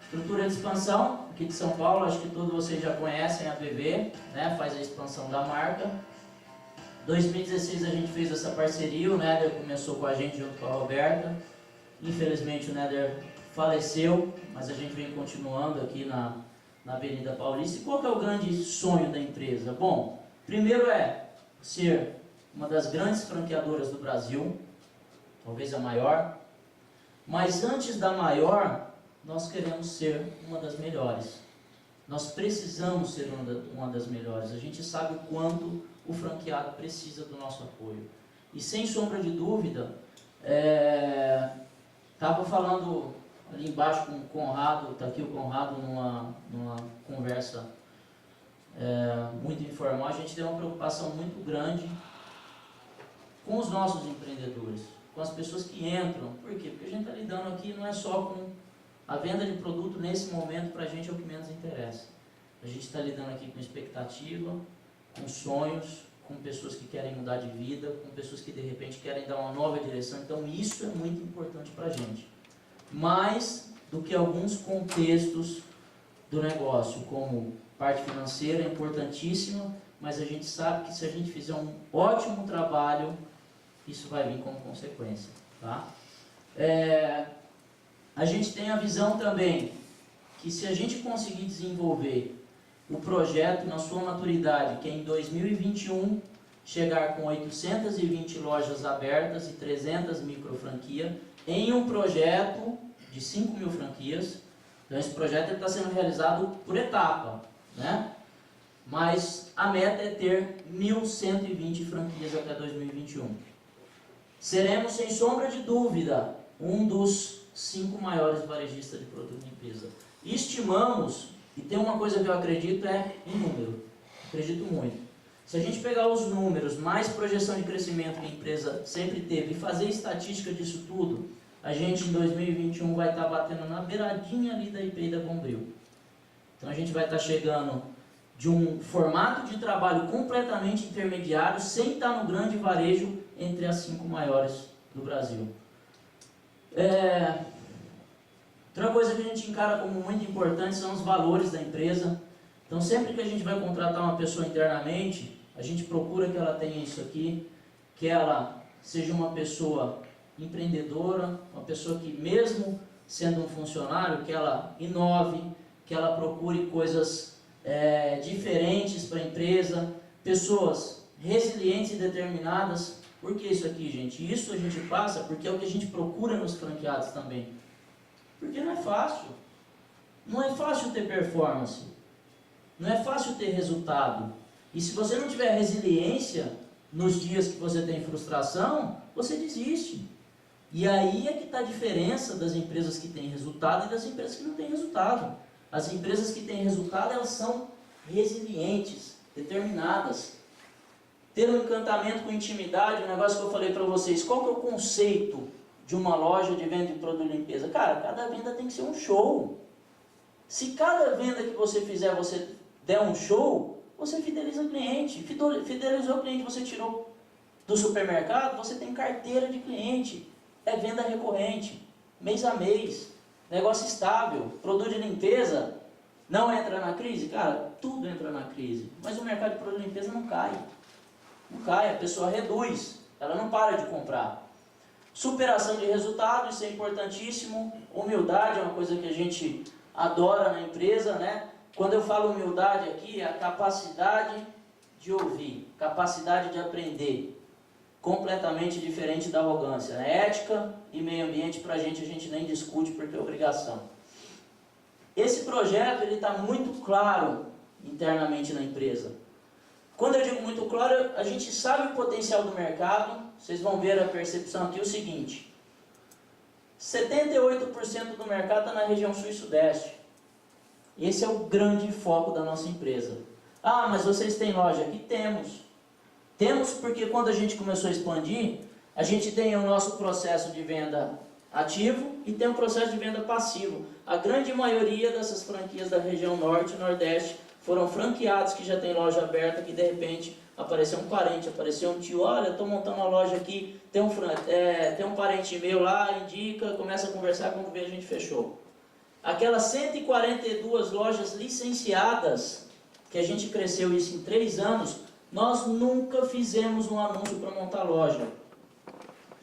Estrutura de expansão aqui de São Paulo, acho que todos vocês já conhecem a BV, né? Faz a expansão da marca. 2016 a gente fez essa parceria, o Néder começou com a gente junto com a Roberta. Infelizmente o Néder faleceu, mas a gente vem continuando aqui na Avenida Paulista. E qual que é o grande sonho da empresa? Bom, primeiro é ser uma das grandes franqueadoras do Brasil, talvez a maior, mas antes da maior, nós queremos ser uma das melhores. Nós precisamos ser uma das melhores. A gente sabe o quanto o franqueado precisa do nosso apoio. E sem sombra de dúvida, estava falando ali embaixo com o Conrado, está aqui o Conrado numa conversa muito informal. A gente tem uma preocupação muito grande com os nossos empreendedores, com as pessoas que entram. Por quê? Porque a gente está lidando aqui não é só com a venda de produto, nesse momento para a gente é o que menos interessa. A gente está lidando aqui com expectativa, com sonhos, com pessoas que querem mudar de vida, com pessoas que de repente querem dar uma nova direção. Então isso é muito importante para a gente. Mais do que alguns contextos do negócio, como parte financeira, é importantíssima, mas a gente sabe que se a gente fizer um ótimo trabalho, isso vai vir como consequência. Tá? A gente tem a visão também que se a gente conseguir desenvolver o projeto na sua maturidade, que é em 2021 chegar com 820 lojas abertas e 300 micro franquias, em um projeto de 5.000 franquias. Então esse projeto está sendo realizado por etapa, né? Mas a meta é ter 1.120 franquias até 2021. Seremos, sem sombra de dúvida, um dos 5 maiores varejistas de produto de limpeza. Estimamos, e tem uma coisa que eu acredito em número, acredito muito. Se a gente pegar os números, mais projeção de crescimento que a empresa sempre teve, e fazer estatística disso tudo, a gente em 2021 vai estar batendo na beiradinha ali da IPI da Bombril. Então a gente vai estar chegando de um formato de trabalho completamente intermediário, sem estar no grande varejo entre as 5 maiores do Brasil. Outra coisa que a gente encara como muito importante são os valores da empresa. Então sempre que a gente vai contratar uma pessoa internamente, a gente procura que ela tenha isso aqui, que ela seja uma pessoa empreendedora, uma pessoa que mesmo sendo um funcionário, que ela inove, que ela procure coisas diferentes para a empresa, pessoas resilientes e determinadas. Por que isso aqui, gente? Isso a gente passa porque é o que a gente procura nos franqueados também. Porque não é fácil. Não é fácil ter performance. Não é fácil ter resultado. E se você não tiver resiliência nos dias que você tem frustração, você desiste. E aí é que está a diferença das empresas que têm resultado e das empresas que não têm resultado. As empresas que têm resultado, elas são resilientes, determinadas. Ter um encantamento com intimidade, um negócio que eu falei para vocês. Qual que é o conceito de uma loja de venda de produto de limpeza? Cara, cada venda tem que ser um show. Se cada venda que você fizer, você der um show, você fideliza o cliente. Fidelizou o cliente, você tirou do supermercado, você tem carteira de cliente. É venda recorrente, mês a mês, negócio estável. Produto de limpeza não entra na crise? Cara, tudo entra na crise. Mas o mercado de produto de limpeza não cai. Não cai, a pessoa reduz, ela não para de comprar. Superação de resultado, isso é importantíssimo. Humildade é uma coisa que a gente adora na empresa, né? Quando eu falo humildade aqui, é a capacidade de ouvir, capacidade de aprender. Completamente diferente da arrogância. Ética e meio ambiente para a gente nem discute porque é obrigação. Esse projeto está muito claro internamente na empresa. Quando eu digo muito claro, a gente sabe o potencial do mercado. Vocês vão ver a percepção aqui, o seguinte. 78% do mercado está na região sul e sudeste. Esse é o grande foco da nossa empresa. Ah, mas vocês têm loja aqui? Temos. Temos porque quando a gente começou a expandir, a gente tem o nosso processo de venda ativo e tem um processo de venda passivo. A grande maioria dessas franquias da região norte e nordeste foram franqueados que já tem loja aberta, que de repente apareceu um parente, apareceu um tio, olha, estou montando uma loja aqui, tem um parente meu lá, indica, começa a conversar, quando vê a gente fechou. Aquelas 142 lojas licenciadas, que a gente cresceu isso em 3 anos, nós nunca fizemos um anúncio para montar loja.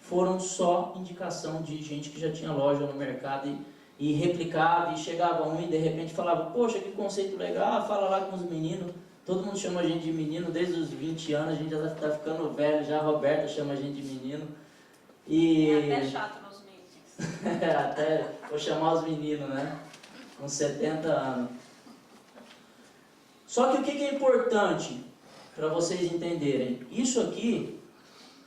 Foram só indicação de gente que já tinha loja no mercado e replicava, e chegava um e de repente falava, poxa, que conceito legal, fala lá com os meninos. Todo mundo chama a gente de menino desde os 20 anos, a gente já está ficando velho, já a Roberta chama a gente de menino. É até chato nos meetings. Até vou chamar os meninos, né? Com 70 anos. Só que o que é importante para vocês entenderem? Isso aqui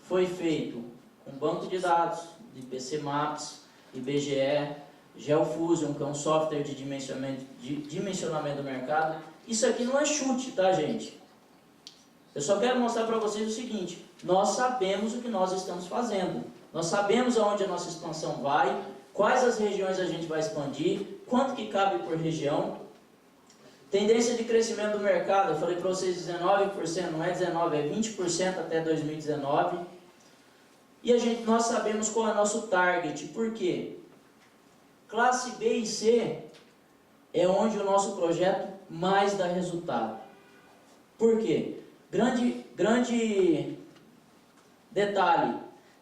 foi feito com banco de dados, de PC Maps, IBGE, GeoFusion, que é um software de dimensionamento do mercado. Isso aqui não é chute, tá, gente? Eu só quero mostrar para vocês o seguinte, nós sabemos o que nós estamos fazendo. Nós sabemos aonde a nossa expansão vai, quais as regiões a gente vai expandir, quanto que cabe por região. Tendência de crescimento do mercado, eu falei para vocês 19%, não é 19%, é 20% até 2019. E nós sabemos qual é o nosso target. Por quê? Classe B e C é onde o nosso projeto mais dá resultado. Por quê? Grande detalhe,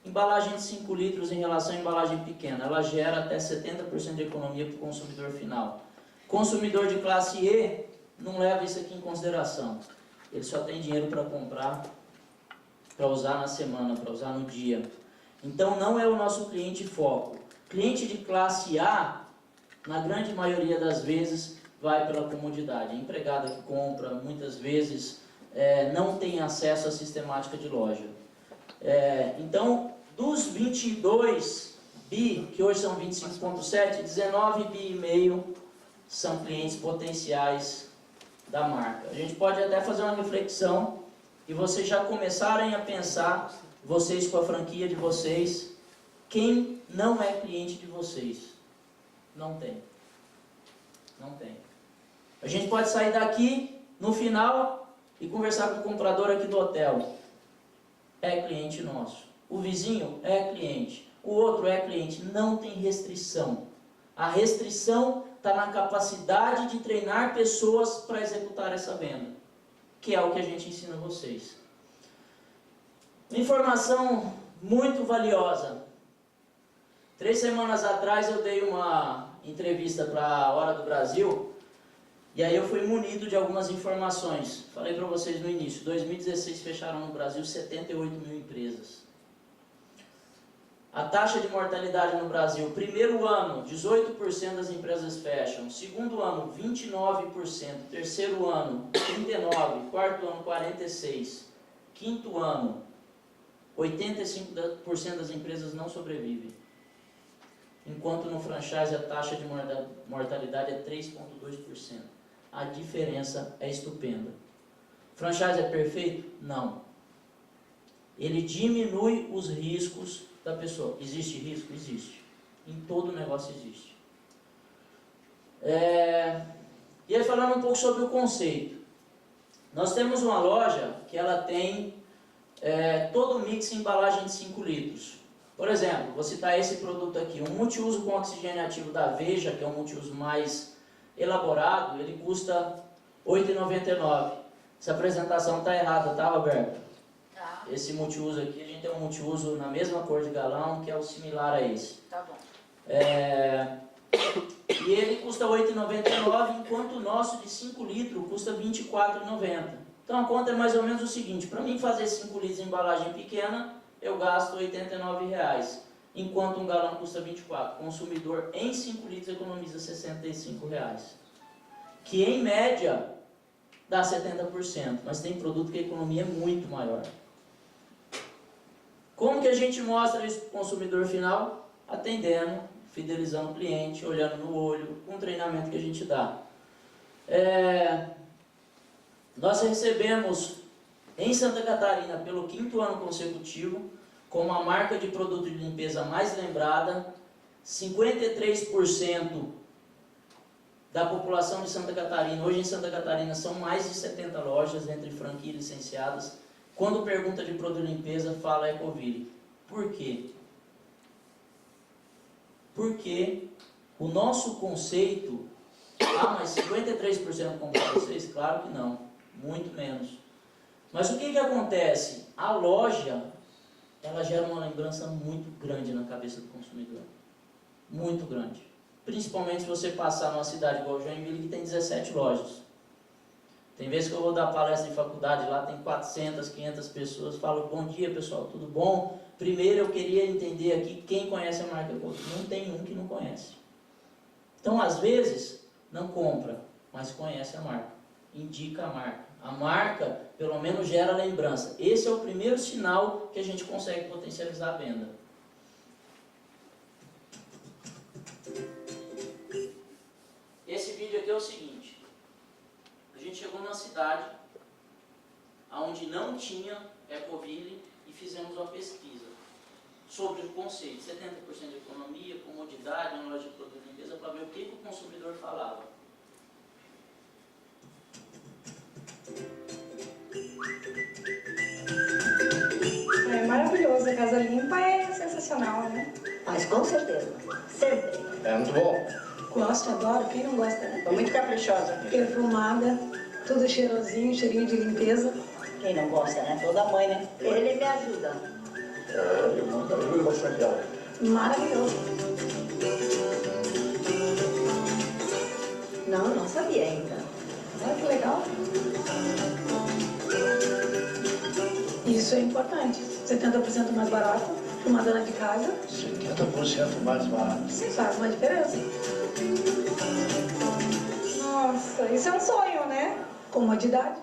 embalagem de 5 litros em relação à embalagem pequena, ela gera até 70% de economia para o consumidor final. Consumidor de classe E não leva isso aqui em consideração. Ele só tem dinheiro para comprar, para usar na semana, para usar no dia. Então não é o nosso cliente foco. Cliente de classe A, na grande maioria das vezes, vai pela comodidade. A empregada que compra, muitas vezes, não tem acesso à sistemática de loja. Então, dos 22 bi, que hoje são 25,7, 19 bi e meio são clientes potenciais da marca. A gente pode até fazer uma reflexão e vocês já começarem a pensar, vocês com a franquia de vocês, quem não é cliente de vocês. Não tem. Não tem. A gente pode sair daqui no final e conversar com o comprador aqui do hotel. É cliente nosso. O vizinho é cliente. O outro é cliente. Não tem restrição. A restrição está na capacidade de treinar pessoas para executar essa venda, que é o que a gente ensina a vocês. Informação muito valiosa. 3 semanas atrás eu dei uma entrevista para a Hora do Brasil, e aí eu fui munido de algumas informações. Falei para vocês no início, 2016 fecharam no Brasil 78 mil empresas. A taxa de mortalidade no Brasil, primeiro ano, 18% das empresas fecham. Segundo ano, 29%. Terceiro ano, 39%. Quarto ano, 46%. Quinto ano, 85% das empresas não sobrevivem. Enquanto no franchise a taxa de mortalidade é 3,2%. A diferença é estupenda. Franchise é perfeito? Não. Ele diminui os riscos da pessoa. Existe risco? Existe. Em todo negócio existe. E aí falando um pouco sobre o conceito. Nós temos uma loja que ela tem todo o mix em embalagem de 5 litros. Por exemplo, vou citar esse produto aqui, um multiuso com oxigênio ativo da Veja, que é um multiuso mais elaborado, ele custa R$ 8,99. Essa apresentação está errada, tá, Roberto? Tá. Esse multiuso aqui, a gente tem um multiuso na mesma cor de galão, que é o similar a esse. Tá bom. E ele custa R$ 8,99, enquanto o nosso de 5 litros custa R$ 24,90. Então a conta é mais ou menos o seguinte, para mim fazer 5 litros em embalagem pequena, eu gasto R$ 89,00, enquanto um galão custa R$ 24,00. O consumidor em 5 litros economiza R$ 65,00, que em média dá 70%, mas tem produto que a economia é muito maior. Como que a gente mostra isso para o consumidor final? Atendendo, fidelizando o cliente, olhando no olho, com o treinamento que a gente dá. Nós recebemos em Santa Catarina, pelo 5º ano consecutivo, como a marca de produto de limpeza mais lembrada, 53% da população de Santa Catarina, hoje em Santa Catarina são mais de 70 lojas, entre franquia e licenciadas. Quando pergunta de produto de limpeza, fala Ecoville. Por quê? Porque o nosso conceito... mas 53% compram vocês? Claro que não, muito menos. Mas o que acontece? A loja, ela gera uma lembrança muito grande na cabeça do consumidor. Muito grande. Principalmente se você passar numa cidade igual Joinville, que tem 17 lojas. Tem vezes que eu vou dar palestra em faculdade, lá tem 400, 500 pessoas, falo, bom dia pessoal, tudo bom? Primeiro eu queria entender aqui quem conhece a marca Ecoville. Não tem um que não conhece. Então, às vezes, não compra, mas conhece a marca. Indica a marca. A marca, pelo menos, gera lembrança. Esse é o primeiro sinal que a gente consegue potencializar a venda. Esse vídeo aqui é o seguinte. A gente chegou numa cidade onde não tinha Ecoville e fizemos uma pesquisa sobre o conceito. 70% de economia, comodidade, uma loja de produto de limpeza, para ver o que o consumidor falava. É maravilhoso, a casa limpa é sensacional, né? Mas com certeza, sempre. É muito bom. Gosto, adoro. Quem não gosta, né? Tô muito caprichosa. Perfumada, tudo cheirosinho, cheirinho de limpeza. Quem não gosta, né? Toda mãe, né? Ele me ajuda. Eu muito ajudo bastante ela. Maravilhoso. Não sabia ainda. Olha que legal. Isso é importante. 70% mais barato para uma dona de casa. 70% mais barato. Faz uma diferença. Nossa, isso é um sonho, né? Comodidade.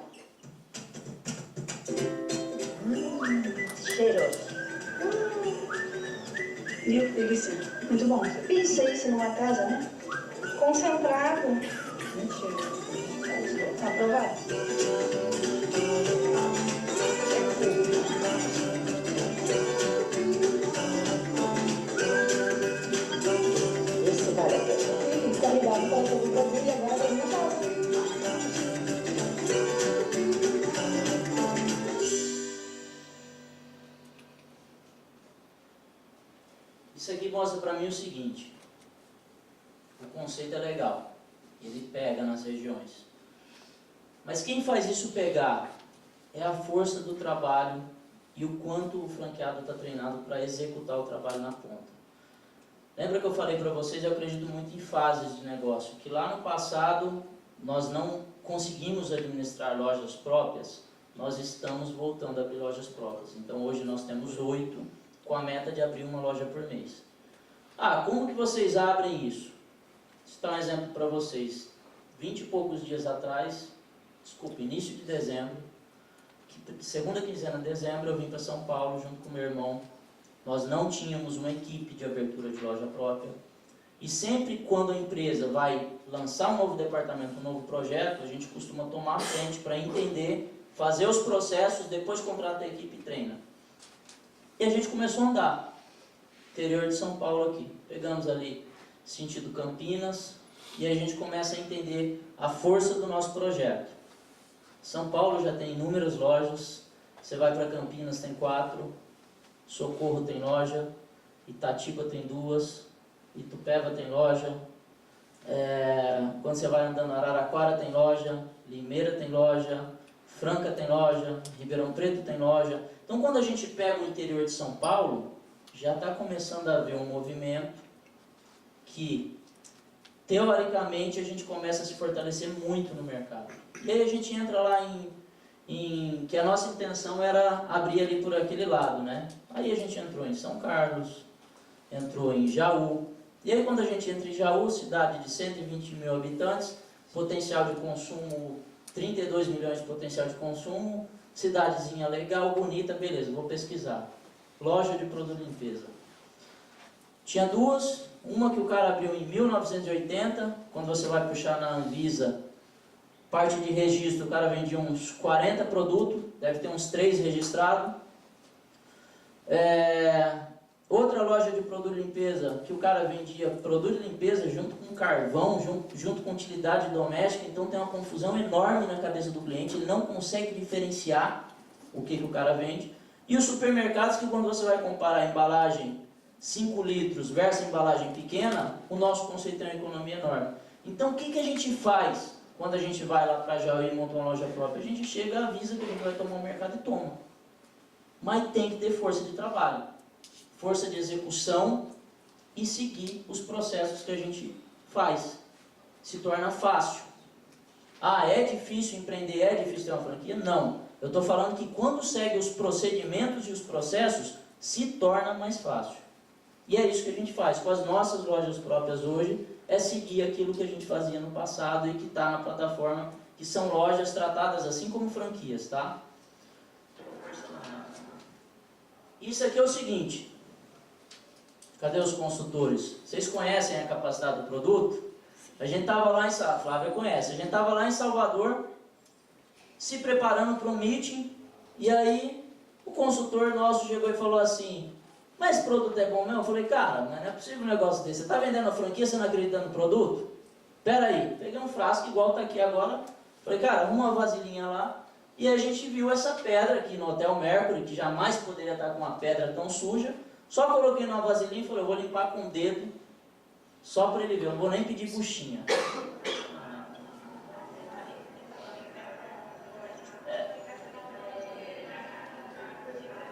Cheiroso. Que delícia. Muito bom. Pensa isso numa casa, né? Concentrado. Mentira. Aprovado. Esse vale a pena. Qualidade para todo o Brasil e agora tem minha casa. Isso aqui mostra para mim o seguinte: o conceito é legal, ele pega nas regiões. Mas quem faz isso pegar é a força do trabalho e o quanto o franqueado está treinado para executar o trabalho na ponta. Lembra que eu falei para vocês, eu acredito muito em fases de negócio, que lá no passado nós não conseguimos administrar lojas próprias, nós estamos voltando a abrir lojas próprias. Então hoje nós temos 8, com a meta de abrir uma loja por mês. Como que vocês abrem isso? Vou citar um exemplo para vocês. 20 e poucos dias atrás, início de dezembro, segunda quinzena de dezembro, eu vim para São Paulo junto com meu irmão. Nós não tínhamos uma equipe de abertura de loja própria. E sempre quando a empresa vai lançar um novo departamento, um novo projeto, a gente costuma tomar a frente para entender, fazer os processos, depois contrata a equipe e treina. E a gente começou a andar, interior de São Paulo aqui. Pegamos ali sentido Campinas e a gente começa a entender a força do nosso projeto. São Paulo já tem inúmeras lojas, você vai para Campinas tem 4, Socorro tem loja, Itatiba tem 2, Itupeva tem loja, quando você vai andando Araraquara tem loja, Limeira tem loja, Franca tem loja, Ribeirão Preto tem loja. Então quando a gente pega o interior de São Paulo, já está começando a haver um movimento que, teoricamente, a gente começa a se fortalecer muito no mercado. E aí a gente entra lá que a nossa intenção era abrir ali por aquele lado, né? Aí a gente entrou em São Carlos, entrou em Jaú. E aí quando a gente entra em Jaú, cidade de 120 mil habitantes, potencial de consumo, 32 milhões de potencial de consumo, cidadezinha legal, bonita, beleza, vou pesquisar. Loja de produto de limpeza. Tinha 2, uma que o cara abriu em 1980, quando você vai puxar na Anvisa, parte de registro, o cara vendia uns 40 produtos, deve ter uns 3 registrados. Outra loja de produto de limpeza, que o cara vendia produto de limpeza junto com carvão, junto com utilidade doméstica, então tem uma confusão enorme na cabeça do cliente, ele não consegue diferenciar o que o cara vende. E os supermercados, que quando você vai comparar a embalagem 5 litros versus a embalagem pequena, o nosso conceito é uma economia enorme. Então o que a gente faz quando a gente vai lá para Jaú e monta uma loja própria? A gente chega, avisa que a gente vai tomar o mercado e toma. Mas tem que ter força de trabalho, força de execução e seguir os processos que a gente faz. Se torna fácil. É difícil empreender, é difícil ter uma franquia? Não. Eu estou falando que quando segue os procedimentos e os processos, se torna mais fácil. E é isso que a gente faz com as nossas lojas próprias hoje, é seguir aquilo que a gente fazia no passado e que está na plataforma, que são lojas tratadas assim como franquias, tá? Isso aqui é o seguinte, cadê os consultores? Vocês conhecem a capacidade do produto? A gente estava lá em Salvador, Flávia conhece, a gente estava lá em Salvador, se preparando para um meeting, e aí o consultor nosso chegou e falou assim, mas esse produto é bom mesmo? Eu falei, cara, mas não é possível um negócio desse, você está vendendo a franquia, você não acredita no produto? Pera aí, peguei um frasco igual está aqui agora, falei, cara, uma vasilhinha lá, e a gente viu essa pedra aqui no Hotel Mercury, que jamais poderia estar com uma pedra tão suja, só coloquei numa vasilhinha e falei, eu vou limpar com o dedo, Só para ele ver, eu não vou nem pedir buchinha.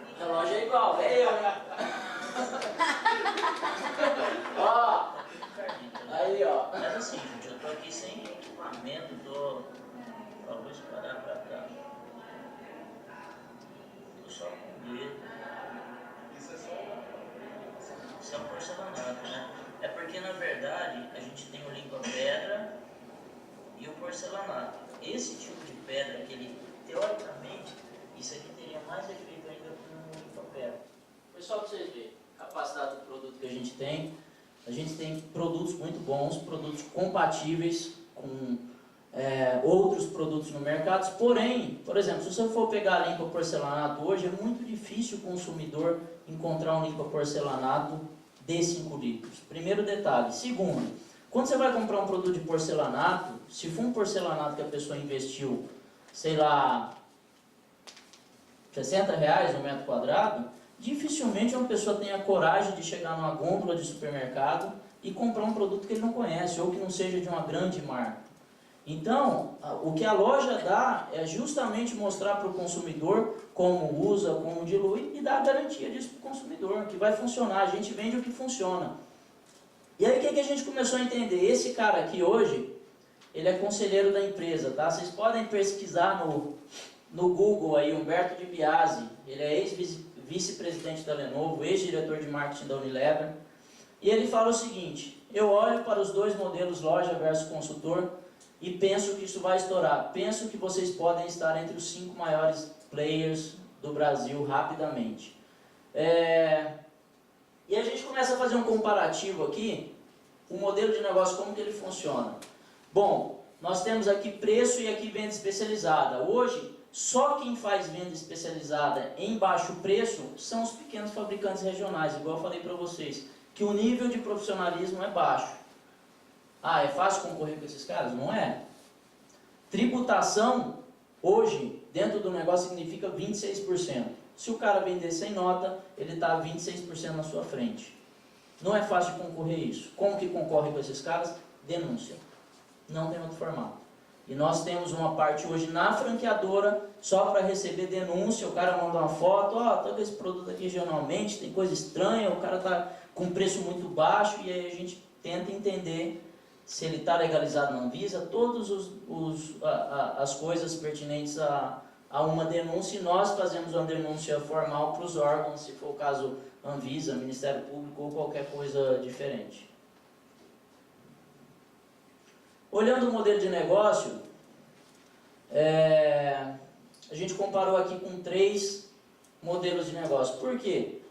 O relógio é igual, é eu, né? Ó, aí ó. Mas assim, gente, eu tô aqui sem equipamento, tô... Ó, vou espalhar pra cá. Tô só com o dedo. Isso é um porcelanato, né? É porque na verdade a gente tem o limpa-pedra e o porcelanato. Esse tipo de pedra, que ele, teoricamente, isso aqui teria mais efeito ainda que um limpa-pedra. Foi só para vocês verem a capacidade do produto que a gente tem. A gente tem produtos muito bons, produtos compatíveis com outros produtos no mercado. Porém, por exemplo, se você for pegar limpa porcelanato hoje, é muito difícil o consumidor encontrar um limpa porcelanato de 5 litros. Primeiro detalhe. Segundo, quando você vai comprar um produto de porcelanato, se for um porcelanato que a pessoa investiu, sei lá, R$60 no metro quadrado, dificilmente uma pessoa tenha coragem de chegar numa gôndola de supermercado e comprar um produto que ele não conhece ou que não seja de uma grande marca. Então, o que a loja dá é justamente mostrar para o consumidor como usa, como dilui e dar a garantia disso para o consumidor, que vai funcionar. A gente vende o que funciona. E aí o que a gente começou a entender? Esse cara aqui hoje, ele é conselheiro da empresa, tá? Vocês podem pesquisar no Google aí, Humberto de Biasi. Ele é ex-vice-presidente da Lenovo, ex-diretor de marketing da Unilever. E ele fala o seguinte: eu olho para os dois modelos loja versus consultor e penso que isso vai estourar. Penso que vocês podem estar entre os 5 maiores players do Brasil rapidamente. E a gente começa a fazer um comparativo aqui, o modelo de negócio, como que ele funciona. Bom, nós temos aqui preço e aqui venda especializada. Hoje, só quem faz venda especializada em baixo preço são os pequenos fabricantes regionais, igual eu falei para vocês, que o nível de profissionalismo é baixo. Ah, é fácil concorrer com esses caras? Não é. Tributação, hoje, dentro do negócio, significa 26%. Se o cara vender sem nota, ele está 26% na sua frente. Não é fácil de concorrer isso. Como que concorre com esses caras? Denúncia. Não tem outro formato. E nós temos uma parte hoje na franqueadora, só para receber denúncia. O cara manda uma foto, ó, todo esse produto aqui regionalmente tem coisa estranha, o cara está com preço muito baixo, e aí a gente tenta entender se ele está legalizado na Anvisa, todas as coisas pertinentes a uma denúncia, e nós fazemos uma denúncia formal para os órgãos, se for o caso Anvisa, Ministério Público ou qualquer coisa diferente. Olhando o modelo de negócio, a gente comparou aqui com 3 modelos de negócio. Por quê?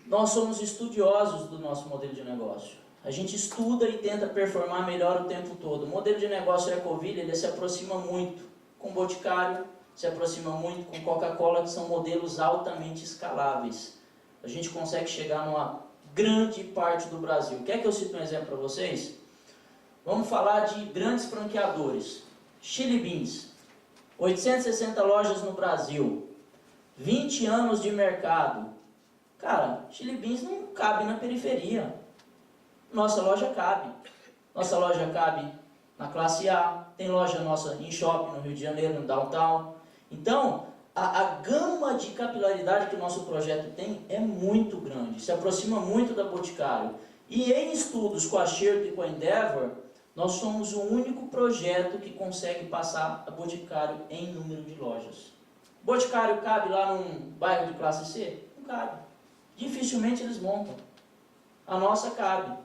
Nós somos estudiosos do nosso modelo de negócio. A gente estuda e tenta performar melhor o tempo todo. O modelo de negócio Ecoville, ele se aproxima muito com Boticário, se aproxima muito com Coca-Cola, que são modelos altamente escaláveis. A gente consegue chegar numa grande parte do Brasil. Quer que eu cite um exemplo para vocês? Vamos falar de grandes franqueadores. Chili Beans, 860 lojas no Brasil, 20 anos de mercado. Cara, Chili Beans não cabe na periferia. Nossa loja cabe. Nossa loja cabe na classe A, tem loja nossa em shopping no Rio de Janeiro, no downtown. Então, a gama de capilaridade que o nosso projeto tem é muito grande, se aproxima muito da Boticário. E em estudos com a Sherpa e com a Endeavor, nós somos o único projeto que consegue passar a Boticário em número de lojas. Boticário cabe lá num bairro de classe C? Não cabe. Dificilmente eles montam. A nossa cabe.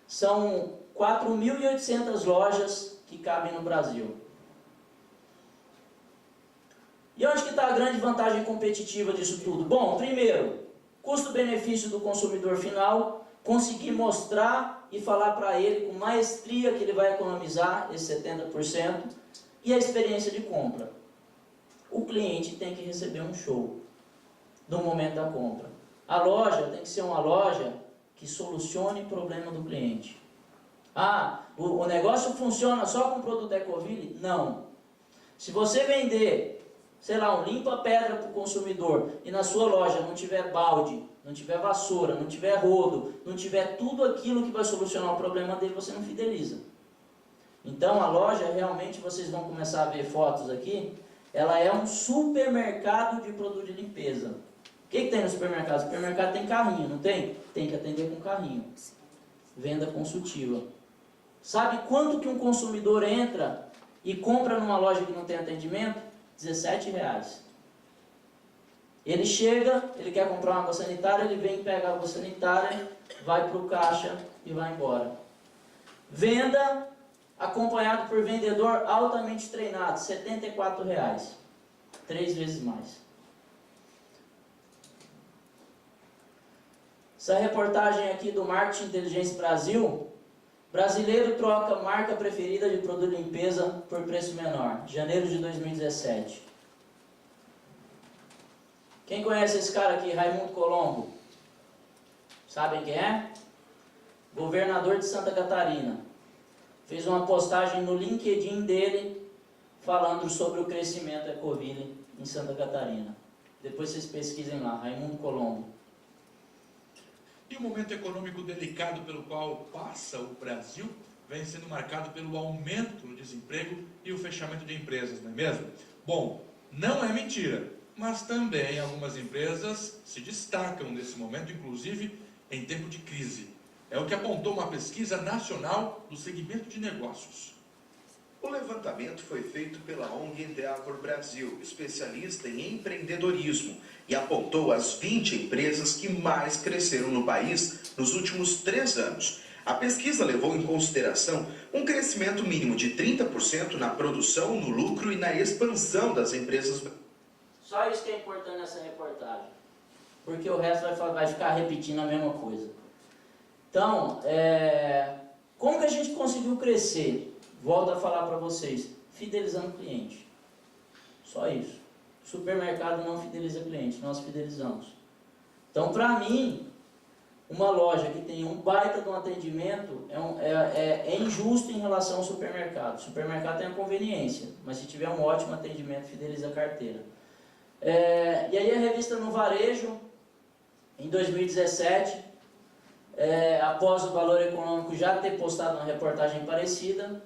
São 4.800 lojas que cabem no Brasil. E onde que está a grande vantagem competitiva disso tudo? Bom, primeiro, custo-benefício do consumidor final, conseguir mostrar e falar para ele com maestria que ele vai economizar esse 70%, e a experiência de compra. O cliente tem que receber um show no momento da compra. A loja tem que ser uma loja que solucione o problema do cliente. Ah, o negócio funciona só com o produto Ecoville? Não. Se você vender sei lá, um limpa-pedra para o consumidor, e na sua loja não tiver balde, não tiver vassoura, não tiver rodo, não tiver tudo aquilo que vai solucionar o problema dele, você não fideliza. Então a loja, realmente, vocês vão começar a ver fotos aqui, ela é um supermercado de produto de limpeza. O que tem no supermercado? O supermercado tem carrinho, não tem? Tem que atender com carrinho. Venda consultiva. Sabe quanto que um consumidor entra e compra numa loja que não tem atendimento? R$17. Ele chega, ele quer comprar uma água sanitária, ele vem pegar a água sanitária, vai para o caixa e vai embora. Venda acompanhado por vendedor altamente treinado, R$74. 3 vezes mais. Essa reportagem aqui do Marketing Inteligência Brasil, brasileiro troca marca preferida de produto de limpeza por preço menor, janeiro de 2017. Quem conhece esse cara aqui, Raimundo Colombo? Sabem quem é? Governador de Santa Catarina. Fez uma postagem no LinkedIn dele falando sobre o crescimento Ecoville em Santa Catarina. Depois vocês pesquisem lá, Raimundo Colombo. E o momento econômico delicado pelo qual passa o Brasil vem sendo marcado pelo aumento do desemprego e o fechamento de empresas, não é mesmo? Bom, não é mentira, mas também algumas empresas se destacam nesse momento, inclusive em tempo de crise. É o que apontou uma pesquisa nacional do segmento de negócios. O levantamento foi feito pela ONG Endeavor Brasil, especialista em empreendedorismo, e apontou as 20 empresas que mais cresceram no país nos últimos 3 anos. A pesquisa levou em consideração um crescimento mínimo de 30% na produção, no lucro e na expansão das empresas. Só isso que é importante nessa reportagem, porque o resto vai ficar repetindo a mesma coisa. Então, como que a gente conseguiu crescer? Volto a falar para vocês, fidelizando o cliente. Só isso. Supermercado não fideliza cliente, nós fidelizamos. Então, para mim, uma loja que tem um baita de um atendimento é injusto em relação ao supermercado. O supermercado tem a conveniência, mas se tiver um ótimo atendimento, fideliza a carteira. E aí a revista No Varejo, em 2017, após o Valor Econômico já ter postado uma reportagem parecida,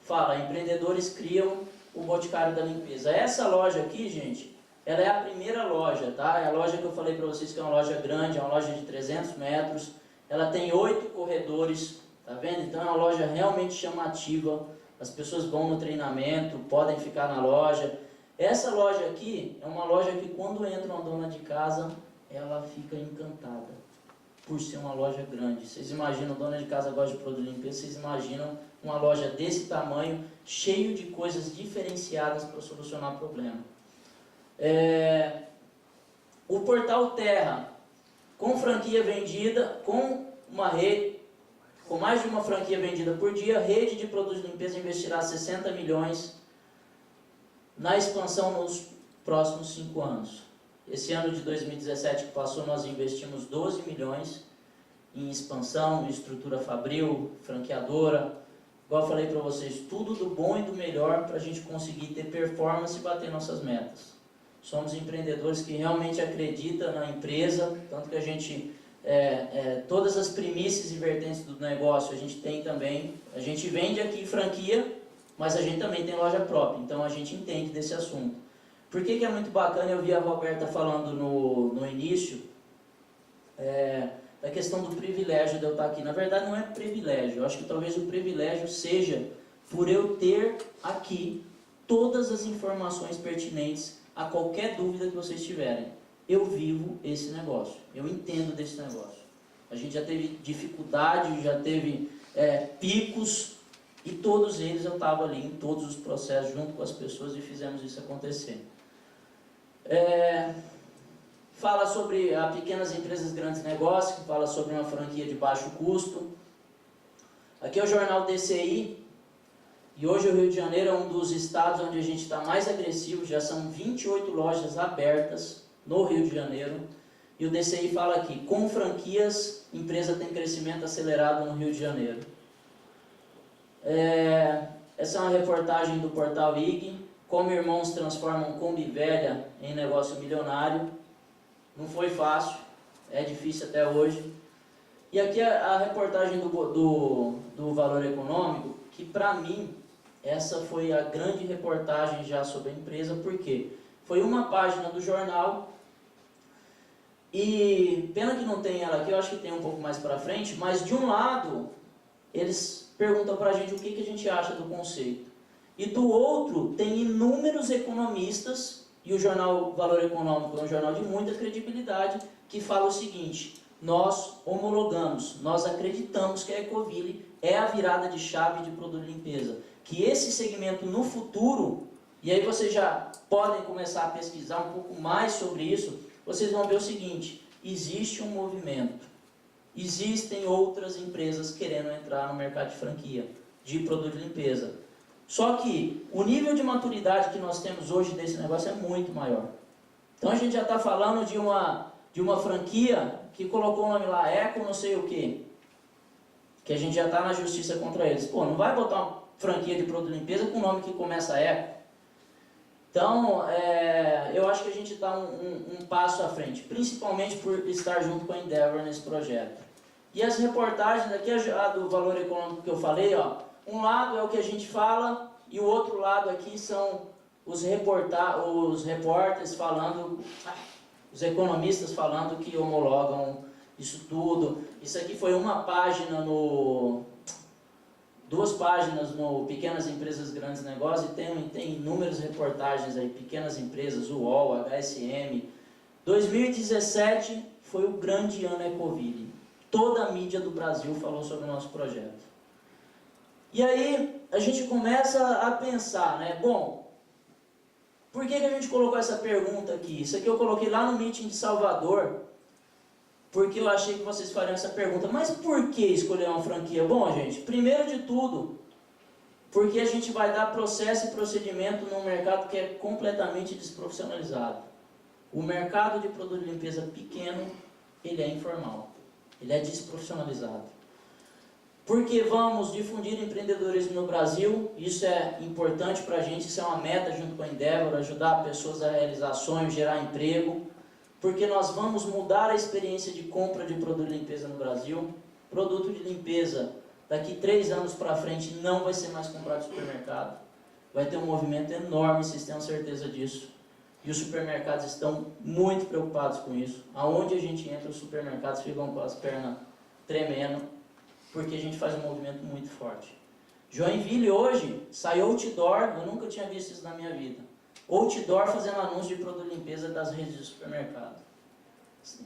fala, empreendedores criam o Boticário da Limpeza. Essa loja aqui, gente, ela é a primeira loja, tá? É a loja que eu falei para vocês que é uma loja grande, é uma loja de 300 metros, ela tem 8 corredores, tá vendo? Então é uma loja realmente chamativa, as pessoas vão no treinamento, podem ficar na loja. Essa loja aqui é uma loja que quando entra uma dona de casa, ela fica encantada, por ser uma loja grande. Vocês imaginam, dona de casa gosta de produto de limpeza, vocês imaginam uma loja desse tamanho, cheio de coisas diferenciadas para solucionar problema. O Portal Terra, com franquia vendida, com mais de uma franquia vendida por dia, rede de produtos de limpeza investirá 60 milhões na expansão nos próximos 5 anos. Esse ano de 2017 que passou, nós investimos 12 milhões em expansão, estrutura fabril, franqueadora. Igual eu falei para vocês, tudo do bom e do melhor para a gente conseguir ter performance e bater nossas metas. Somos empreendedores que realmente acreditam na empresa, tanto que a gente, todas as primícias e vertentes do negócio a gente tem também. A gente vende aqui franquia, mas a gente também tem loja própria, então a gente entende desse assunto. Por que é muito bacana, eu vi a Roberta falando no início, da questão do privilégio de eu estar aqui. Na verdade não é privilégio, eu acho que talvez o privilégio seja por eu ter aqui todas as informações pertinentes a qualquer dúvida que vocês tiverem. Eu vivo esse negócio, eu entendo desse negócio. A gente já teve dificuldade, já teve picos, e todos eles eu estava ali em todos os processos junto com as pessoas e fizemos isso acontecer. Fala sobre pequenas empresas, grandes negócios, que fala sobre uma franquia de baixo custo. Aqui é o jornal DCI, e hoje o Rio de Janeiro é um dos estados onde a gente está mais agressivo, já são 28 lojas abertas no Rio de Janeiro, e o DCI fala aqui, com franquias, empresa tem crescimento acelerado no Rio de Janeiro. Essa é uma reportagem do portal IG, como irmãos transformam Kombi velha em negócio milionário. Não foi fácil, é difícil até hoje. E aqui a reportagem do Valor Econômico, que para mim, essa foi a grande reportagem já sobre a empresa, porque foi uma página do jornal, e pena que não tem ela aqui, eu acho que tem um pouco mais para frente, mas de um lado, eles perguntam para a gente o que a gente acha do conceito. E do outro, tem inúmeros economistas, e o jornal Valor Econômico é um jornal de muita credibilidade, que fala o seguinte: nós homologamos, nós acreditamos que a Ecoville é a virada de chave de produto de limpeza. Que esse segmento no futuro, e aí vocês já podem começar a pesquisar um pouco mais sobre isso, vocês vão ver o seguinte: existe um movimento, existem outras empresas querendo entrar no mercado de franquia, de produto de limpeza. Só que o nível de maturidade que nós temos hoje desse negócio é muito maior. Então a gente já está falando de uma franquia que colocou o nome lá, Eco não sei o quê, que a gente já está na justiça contra eles. Pô, não vai botar uma franquia de produto de limpeza com o nome que começa Eco. Então, eu acho que a gente está um passo à frente, principalmente por estar junto com a Endeavor nesse projeto. E as reportagens, aqui a do Valor Econômico que eu falei, ó, um lado é o que a gente fala e o outro lado aqui são os repórteres falando, os economistas falando que homologam isso tudo. Isso aqui foi uma página duas páginas no Pequenas Empresas, Grandes Negócios, e tem inúmeras reportagens aí, Pequenas Empresas, UOL, HSM. 2017 foi o grande ano Ecoville. Toda a mídia do Brasil falou sobre o nosso projeto. E aí a gente começa a pensar, né? Bom, por que a gente colocou essa pergunta aqui? Isso aqui eu coloquei lá no meeting de Salvador, porque eu achei que vocês fariam essa pergunta. Mas por que escolher uma franquia? Bom, gente, primeiro de tudo, porque a gente vai dar processo e procedimento num mercado que é completamente desprofissionalizado. O mercado de produto de limpeza pequeno, ele é informal, ele é desprofissionalizado. Porque vamos difundir empreendedorismo no Brasil, isso é importante para a gente, isso é uma meta junto com a Endeavor, ajudar pessoas a realizar sonhos, gerar emprego, porque nós vamos mudar a experiência de compra de produto de limpeza no Brasil. Produto de limpeza, daqui 3 anos para frente, não vai ser mais comprado no supermercado, vai ter um movimento enorme, vocês tenham certeza disso. E os supermercados estão muito preocupados com isso. Aonde a gente entra, os supermercados ficam com as pernas tremendo, porque a gente faz um movimento muito forte. Joinville hoje sai outdoor, eu nunca tinha visto isso na minha vida. Outdoor fazendo anúncio de produto de limpeza das redes de supermercado.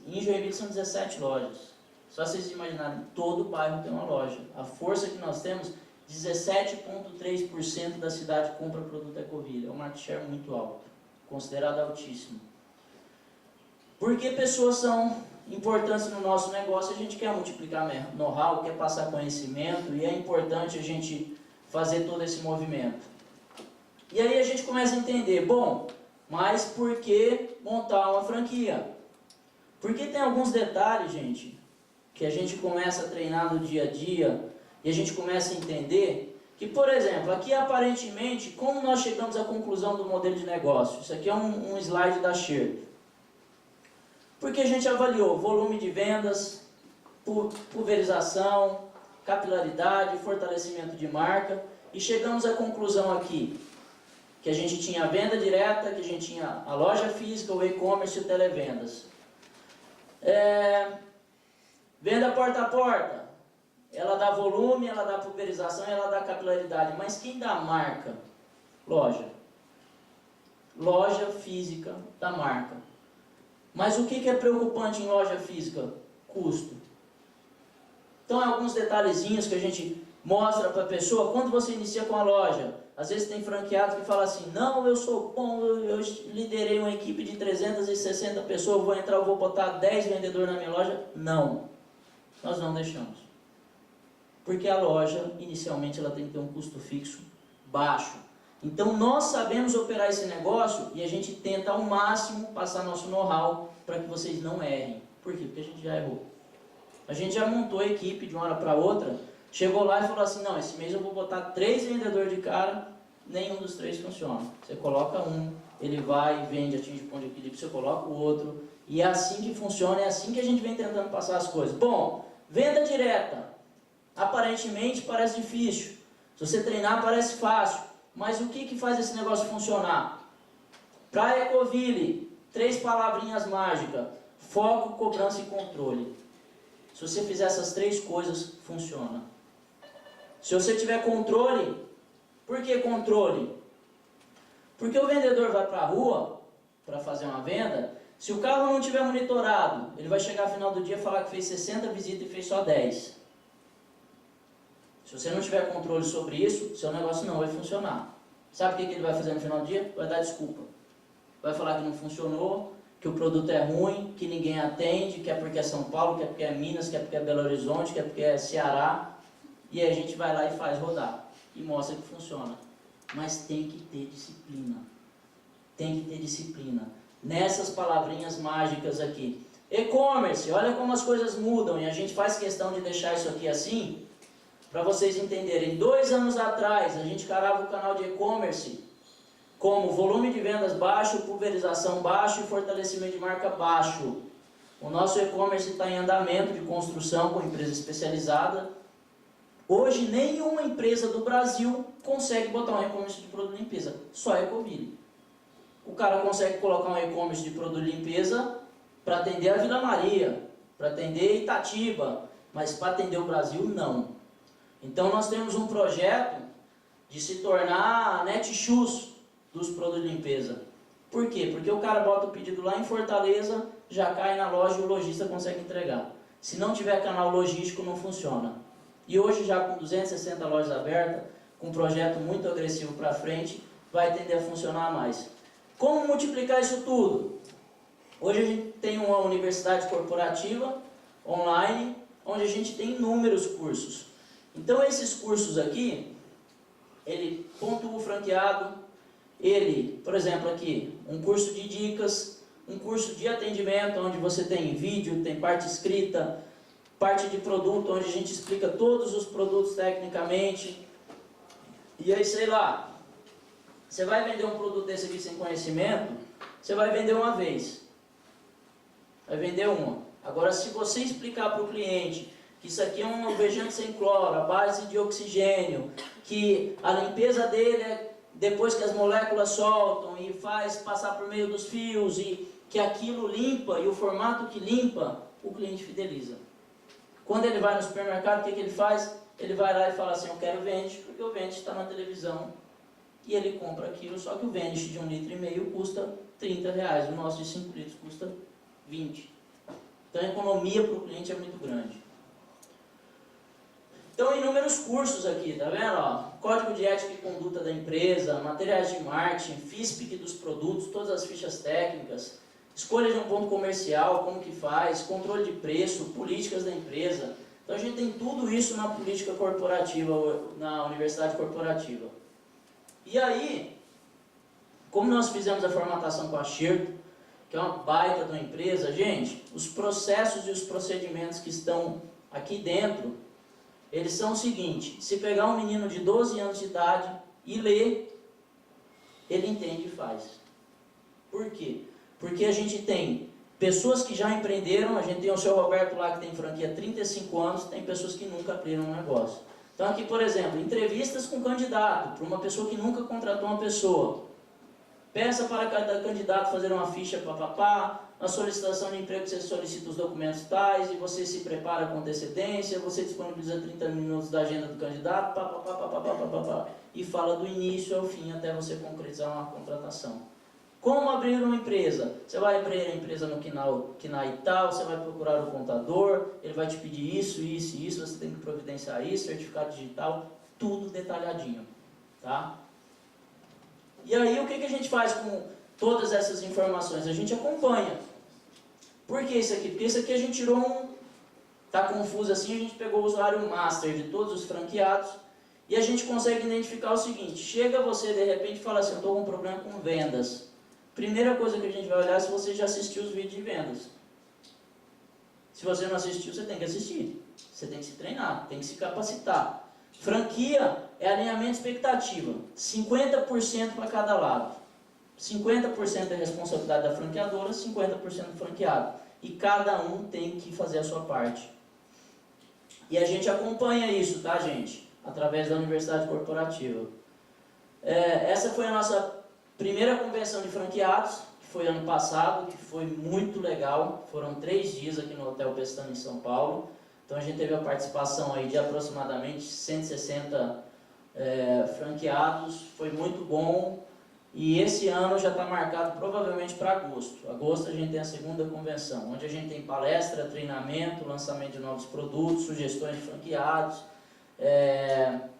Em Joinville são 17 lojas. Só vocês imaginarem, todo bairro tem uma loja. A força que nós temos, 17,3% da cidade compra produto Ecoville. É um market share muito alto, considerado altíssimo. Porque pessoas são importantes no nosso negócio, a gente quer multiplicar know-how, quer passar conhecimento, e é importante a gente fazer todo esse movimento. E aí a gente começa a entender, bom, mas por que montar uma franquia? Porque tem alguns detalhes, gente, que a gente começa a treinar no dia a dia, e a gente começa a entender que, por exemplo, aqui aparentemente, como nós chegamos à conclusão do modelo de negócio? Isso aqui é um slide da Sher. Porque a gente avaliou volume de vendas, pulverização, capilaridade, fortalecimento de marca, e chegamos à conclusão aqui, que a gente tinha a venda direta, que a gente tinha a loja física, o e-commerce e o televendas. Venda porta a porta, ela dá volume, ela dá pulverização, ela dá capilaridade, mas quem dá a marca? Loja. Loja física da marca. Mas o que é preocupante em loja física? Custo. Então, alguns detalhezinhos que a gente mostra para a pessoa. Quando você inicia com a loja, às vezes tem franqueado que fala assim, não, eu sou bom, eu liderei uma equipe de 360 pessoas, eu vou entrar, eu vou botar 10 vendedores na minha loja. Não, nós não deixamos. Porque a loja, inicialmente, ela tem que ter um custo fixo baixo. Então, nós sabemos operar esse negócio e a gente tenta ao máximo passar nosso know-how para que vocês não errem. Por quê? Porque a gente já errou. A gente já montou a equipe de uma hora para outra, chegou lá e falou assim, não, esse mês eu vou botar 3 vendedores de cara nenhum dos três funciona. Você coloca um, ele vai, vende, atinge o ponto de equilíbrio, você coloca o outro, e é assim que funciona, é assim que a gente vem tentando passar as coisas. Bom, venda direta, aparentemente parece difícil, se você treinar parece fácil, mas o que faz esse negócio funcionar? Para a Ecoville, 3 palavrinhas mágicas: foco, cobrança e controle. Se você fizer essas 3 coisas, funciona. Se você tiver controle, por que controle? Porque o vendedor vai para a rua para fazer uma venda, se o carro não tiver monitorado, ele vai chegar no final do dia e falar que fez 60 visitas e fez só 10. Se você não tiver controle sobre isso, seu negócio não vai funcionar. Sabe o que ele vai fazer no final do dia? Vai dar desculpa. Vai falar que não funcionou, que o produto é ruim, que ninguém atende, que é porque é São Paulo, que é porque é Minas, que é porque é Belo Horizonte, que é porque é Ceará. E aí a gente vai lá e faz rodar. E mostra que funciona. Mas tem que ter disciplina. Tem que ter disciplina. Nessas palavrinhas mágicas aqui. E-commerce, olha como as coisas mudam. E a gente faz questão de deixar isso aqui assim, para vocês entenderem. 2 anos atrás, a gente carava o canal de e-commerce como volume de vendas baixo, pulverização baixo e fortalecimento de marca baixo. O nosso e-commerce está em andamento de construção com empresa especializada. Hoje, nenhuma empresa do Brasil consegue botar um e-commerce de produto de limpeza, só a Ecoville. O cara consegue colocar um e-commerce de produto de limpeza para atender a Vila Maria, para atender Itatiba, mas para atender o Brasil, não. Então, nós temos um projeto de se tornar a Netshoes dos produtos de limpeza. Por quê? Porque o cara bota o pedido lá em Fortaleza, já cai na loja e o lojista consegue entregar. Se não tiver canal logístico, não funciona. E hoje, já com 260 lojas abertas, com um projeto muito agressivo para frente, vai tender a funcionar mais. Como multiplicar isso tudo? Hoje a gente tem uma universidade corporativa, online, onde a gente tem inúmeros cursos. Então esses cursos aqui, ele pontua o franqueado, ele, por exemplo aqui, um curso de dicas, um curso de atendimento, onde você tem vídeo, tem parte escrita, parte de produto, onde a gente explica todos os produtos tecnicamente. E aí, sei lá, você vai vender um produto desse aqui sem conhecimento, você vai vender uma vez. Vai vender uma. Agora, se você explicar para o cliente que isso aqui é um alvejante sem cloro, a base de oxigênio, que a limpeza dele é depois que as moléculas soltam e faz passar por meio dos fios, e que aquilo limpa, e o formato que limpa, o cliente fideliza. Quando ele vai no supermercado, o que ele faz? Ele vai lá e fala assim: eu quero Vanish, porque o Vanish está na televisão. E ele compra aquilo, só que o Vanish de 1,5 litro custa R$30, o nosso de 5 litros custa 20. Então a economia para o cliente é muito grande. Então, inúmeros cursos aqui, tá vendo? Ó, Código de Ética e Conduta da Empresa, materiais de marketing, FISPIC dos produtos, todas as fichas técnicas, escolha de um ponto comercial, como que faz, controle de preço, políticas da empresa. Então a gente tem tudo isso na política corporativa, na universidade corporativa. E aí, como nós fizemos a formatação com a Xerto, que é uma baita de uma empresa, gente, os processos e os procedimentos que estão aqui dentro, eles são o seguinte: se pegar um menino de 12 anos de idade e ler, ele entende e faz. Por quê? Porque a gente tem pessoas que já empreenderam, a gente tem o seu Roberto lá que tem franquia há 35 anos, tem pessoas que nunca abriram um negócio. Então aqui, por exemplo, entrevistas com candidato, para uma pessoa que nunca contratou uma pessoa. Peça para cada candidato fazer uma ficha papapá, na solicitação de emprego você solicita os documentos tais, e você se prepara com antecedência, você disponibiliza 30 minutos da agenda do candidato, papapá, e fala do início ao fim até você concretizar uma contratação. Como abrir uma empresa? Você vai abrir a empresa no KINAI tal, você vai procurar o contador, ele vai te pedir isso, isso e isso, você tem que providenciar isso, certificado digital, tudo detalhadinho, tá? E aí o que a gente faz com todas essas informações? A gente acompanha. Por que isso aqui? Porque isso aqui a gente tirou um... Tá confuso assim, a gente pegou o usuário master de todos os franqueados e a gente consegue identificar o seguinte: chega você de repente e fala assim: eu estou com um problema com vendas. Primeira coisa que a gente vai olhar é se você já assistiu os vídeos de vendas. Se você não assistiu, você tem que assistir. Você tem que se treinar, tem que se capacitar. Franquia é alinhamento de expectativa, 50% para cada lado. 50% é responsabilidade da franqueadora, 50% do franqueado. E cada um tem que fazer a sua parte. E a gente acompanha isso, tá, gente? Através da Universidade Corporativa. Essa foi a nossa primeira convenção de franqueados, que foi ano passado, que foi muito legal. Foram 3 dias aqui no Hotel Pestana, em São Paulo. Então a gente teve a participação aí de aproximadamente 160 franqueados. Foi muito bom. E esse ano já está marcado provavelmente para agosto. Agosto a gente tem a segunda convenção, onde a gente tem palestra, treinamento, lançamento de novos produtos, sugestões de franqueados,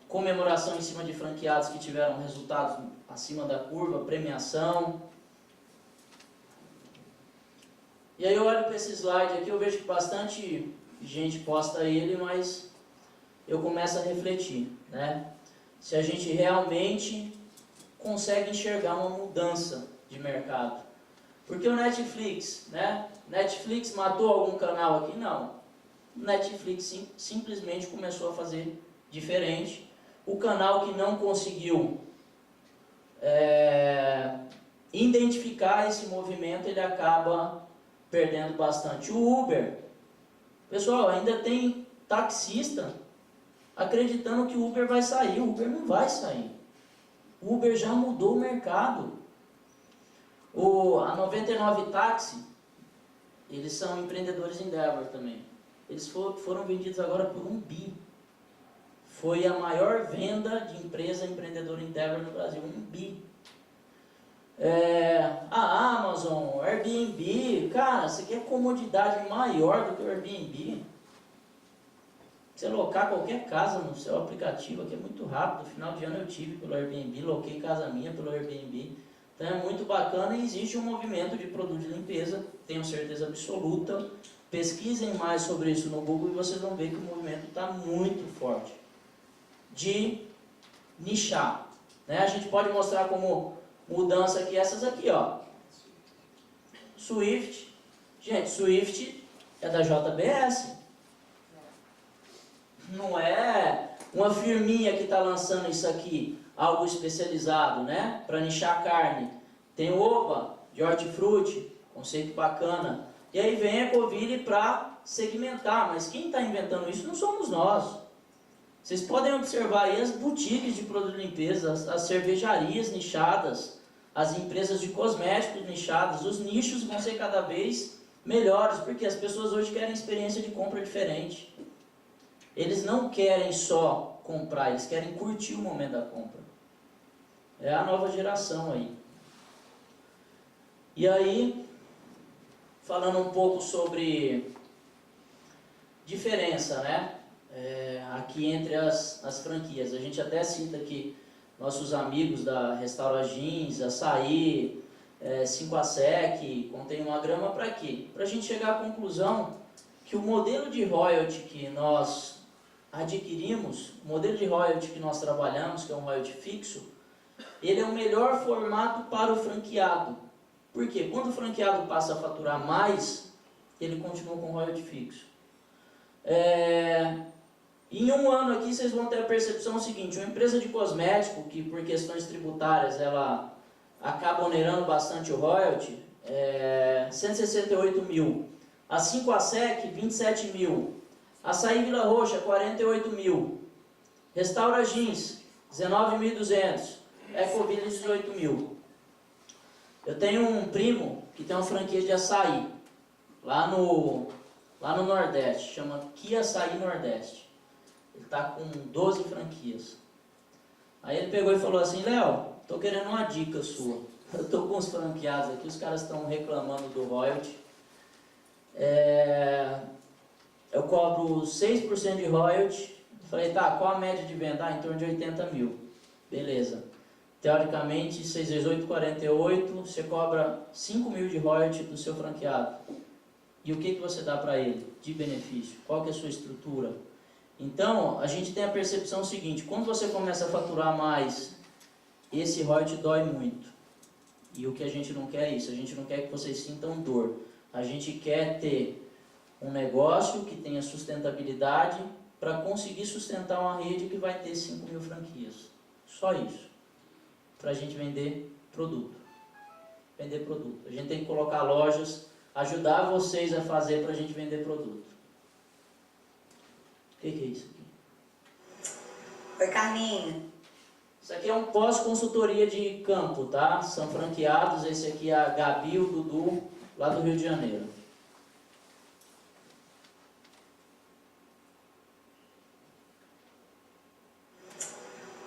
comemoração em cima de franqueados que tiveram resultados acima da curva, premiação. E aí eu olho para esse slide aqui, eu vejo que bastante gente posta ele, mas eu começo a refletir, né? Se a gente realmente consegue enxergar uma mudança de mercado. Porque o Netflix, né? Netflix matou algum canal aqui? Não. O Netflix simplesmente começou a fazer diferente. O canal que não conseguiu identificar esse movimento, ele acaba perdendo bastante. O Uber, pessoal, ainda tem taxista acreditando que o Uber vai sair. O Uber não vai sair. O Uber já mudou o mercado. A 99 Táxi, eles são empreendedores Endeavor também. Eles foram vendidos agora por 1 bi. Foi a maior venda de empresa empreendedora Endeavor no Brasil, 1 bi. A Amazon, o Airbnb, cara, você quer comodidade maior do que o Airbnb? Você alocar qualquer casa no seu aplicativo, aqui é muito rápido. No final de ano eu tive pelo Airbnb, loquei casa minha pelo Airbnb. Então é muito bacana e existe um movimento de produto de limpeza, tenho certeza absoluta. Pesquisem mais sobre isso no Google e vocês vão ver que o movimento está muito forte. De nichar. Né? A gente pode mostrar como mudança aqui, essas aqui, ó. Swift. Gente, Swift é da JBS. Não é uma firminha que está lançando isso aqui, algo especializado, né? Para nichar carne. Tem o Oba, de hortifruti, conceito bacana. E aí vem a Ecoville para segmentar, mas quem está inventando isso não somos nós. Vocês podem observar aí as boutiques de produto de limpeza, as cervejarias nichadas, as empresas de cosméticos nichadas. Os nichos vão ser cada vez melhores, porque as pessoas hoje querem experiência de compra diferente. Eles não querem só comprar, eles querem curtir o momento da compra. É a nova geração aí. E aí, falando um pouco sobre diferença, né? Aqui entre as franquias. A gente até cita aqui nossos amigos da Restaura Jeans, Açaí, 5ASEC, contém uma grama para quê? Para a gente chegar à conclusão que o modelo de royalty que nós adquirimos, o modelo de royalty que nós trabalhamos, que é um royalty fixo, ele é o melhor formato para o franqueado. Por quê? Quando o franqueado passa a faturar mais, ele continua com royalty fixo. Em um ano aqui vocês vão ter a percepção seguinte: uma empresa de cosmético que por questões tributárias ela acaba onerando bastante o royalty, 168 mil. A 5ASEC, 27 mil. Açaí Vila Roxa, 48 mil. Restaura Jeans, 19.200. Ecoville, 18 mil. Eu tenho um primo que tem uma franquia de açaí lá no Nordeste, chama Quiaçaí Nordeste. Ele está com 12 franquias. Aí ele pegou e falou assim: Léo, estou querendo uma dica sua. Eu estou com os franqueados aqui, os caras estão reclamando do royalty. Eu cobro 6% de royalty. Falei, tá, qual a média de venda? Em torno de 80 mil. Beleza. Teoricamente, 6 vezes 8, 48, você cobra 5 mil de royalty do seu franqueado. E o que você dá para ele de benefício? Qual que é a sua estrutura? Então, a gente tem a percepção seguinte: quando você começa a faturar mais, esse royalty dói muito. E o que a gente não quer é isso, a gente não quer que vocês sintam dor. A gente quer ter um negócio que tenha sustentabilidade para conseguir sustentar uma rede que vai ter 5.000 franquias. Só isso. Para a gente vender produto. Vender produto. A gente tem que colocar lojas, ajudar vocês a fazer para a gente vender produto. O que é isso aqui? Oi, Carlinhos. Isso aqui é um pós-consultoria de campo, tá? São franqueados. Esse aqui é a Gabi e o Dudu, lá do Rio de Janeiro.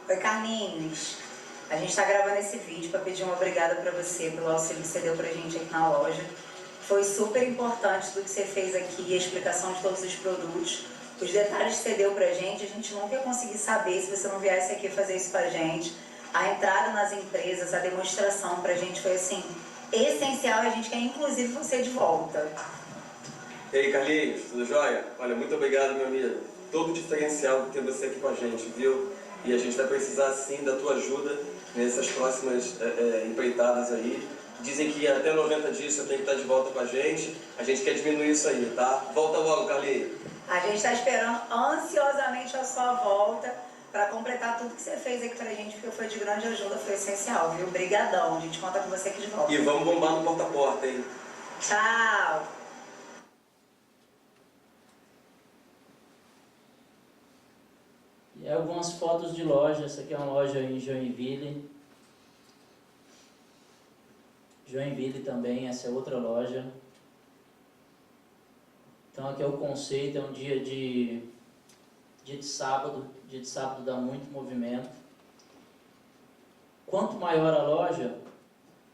Oi, Carlinhos. A gente está gravando esse vídeo para pedir uma obrigada para você pelo auxílio que você deu para a gente aqui na loja. Foi super importante tudo que você fez aqui, a explicação de todos os produtos. Os detalhes que você deu pra gente, a gente nunca ia conseguir saber se você não viesse aqui fazer isso com a gente. A entrada nas empresas, a demonstração pra gente foi assim, essencial. A gente quer inclusive você de volta. E aí, Carlinhos, tudo jóia? Olha, muito obrigado, meu amigo. Todo diferencial ter você aqui com a gente, viu? E a gente vai precisar sim da tua ajuda nessas próximas empreitadas aí. Dizem que até 90 dias você tem que estar de volta com a gente. A gente quer diminuir isso aí, tá? Volta logo, Carlinhos. A gente está esperando ansiosamente a sua volta para completar tudo que você fez aqui pra gente, porque foi de grande ajuda, foi essencial, viu? Obrigadão, a gente conta com você aqui de volta. E vamos bombar no porta-a-porta, hein? Tchau! E algumas fotos de loja. Essa aqui é uma loja em Joinville. Joinville também, essa é outra loja. Então aqui é o conceito, é um dia de sábado. Dia de sábado dá muito movimento. Quanto maior a loja,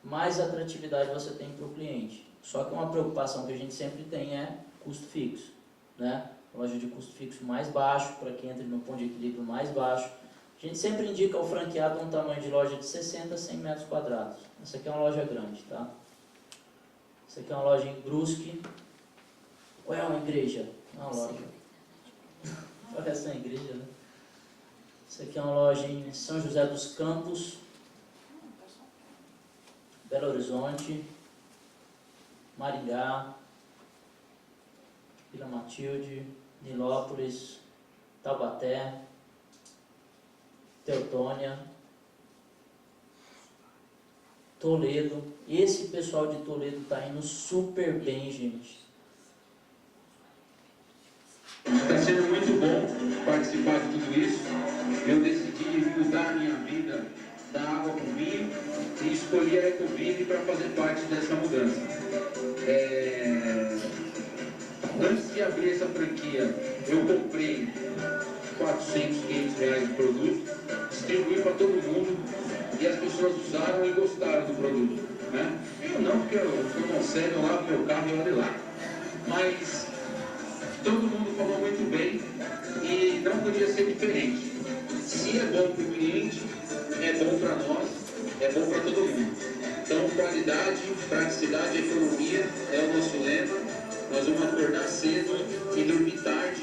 mais atratividade você tem para o cliente. Só que uma preocupação que a gente sempre tem é custo fixo, né? Loja de custo fixo mais baixo, para quem entra no ponto de equilíbrio mais baixo. A gente sempre indica ao franqueado um tamanho de loja de 60 a 100 metros quadrados. Essa aqui é uma loja grande, tá? Essa aqui é uma loja em Brusque. Ou é uma igreja? É uma loja. Parece uma igreja, né? Essa aqui é uma loja em São José dos Campos, Belo Horizonte, Maringá, Vila Matilde, Nilópolis, Taubaté, Teutônia, Toledo. Esse pessoal de Toledo está indo super bem, gente. Está sendo muito bom participar de tudo isso. Eu decidi mudar a minha vida da água para o vinho e escolhi a Ecoville para fazer parte dessa mudança. Antes de abrir essa franquia, eu comprei 400, 500 reais de produto, distribuí para todo mundo e as pessoas usaram e gostaram do produto, né? Eu não, porque eu sou um sério, eu lavo meu carro e olho lá. Mas todo mundo falou muito bem e não podia ser diferente. Se é bom para o cliente, é bom para nós, é bom para todo mundo. Então, qualidade, praticidade, economia é o nosso lema. Nós vamos acordar cedo e dormir tarde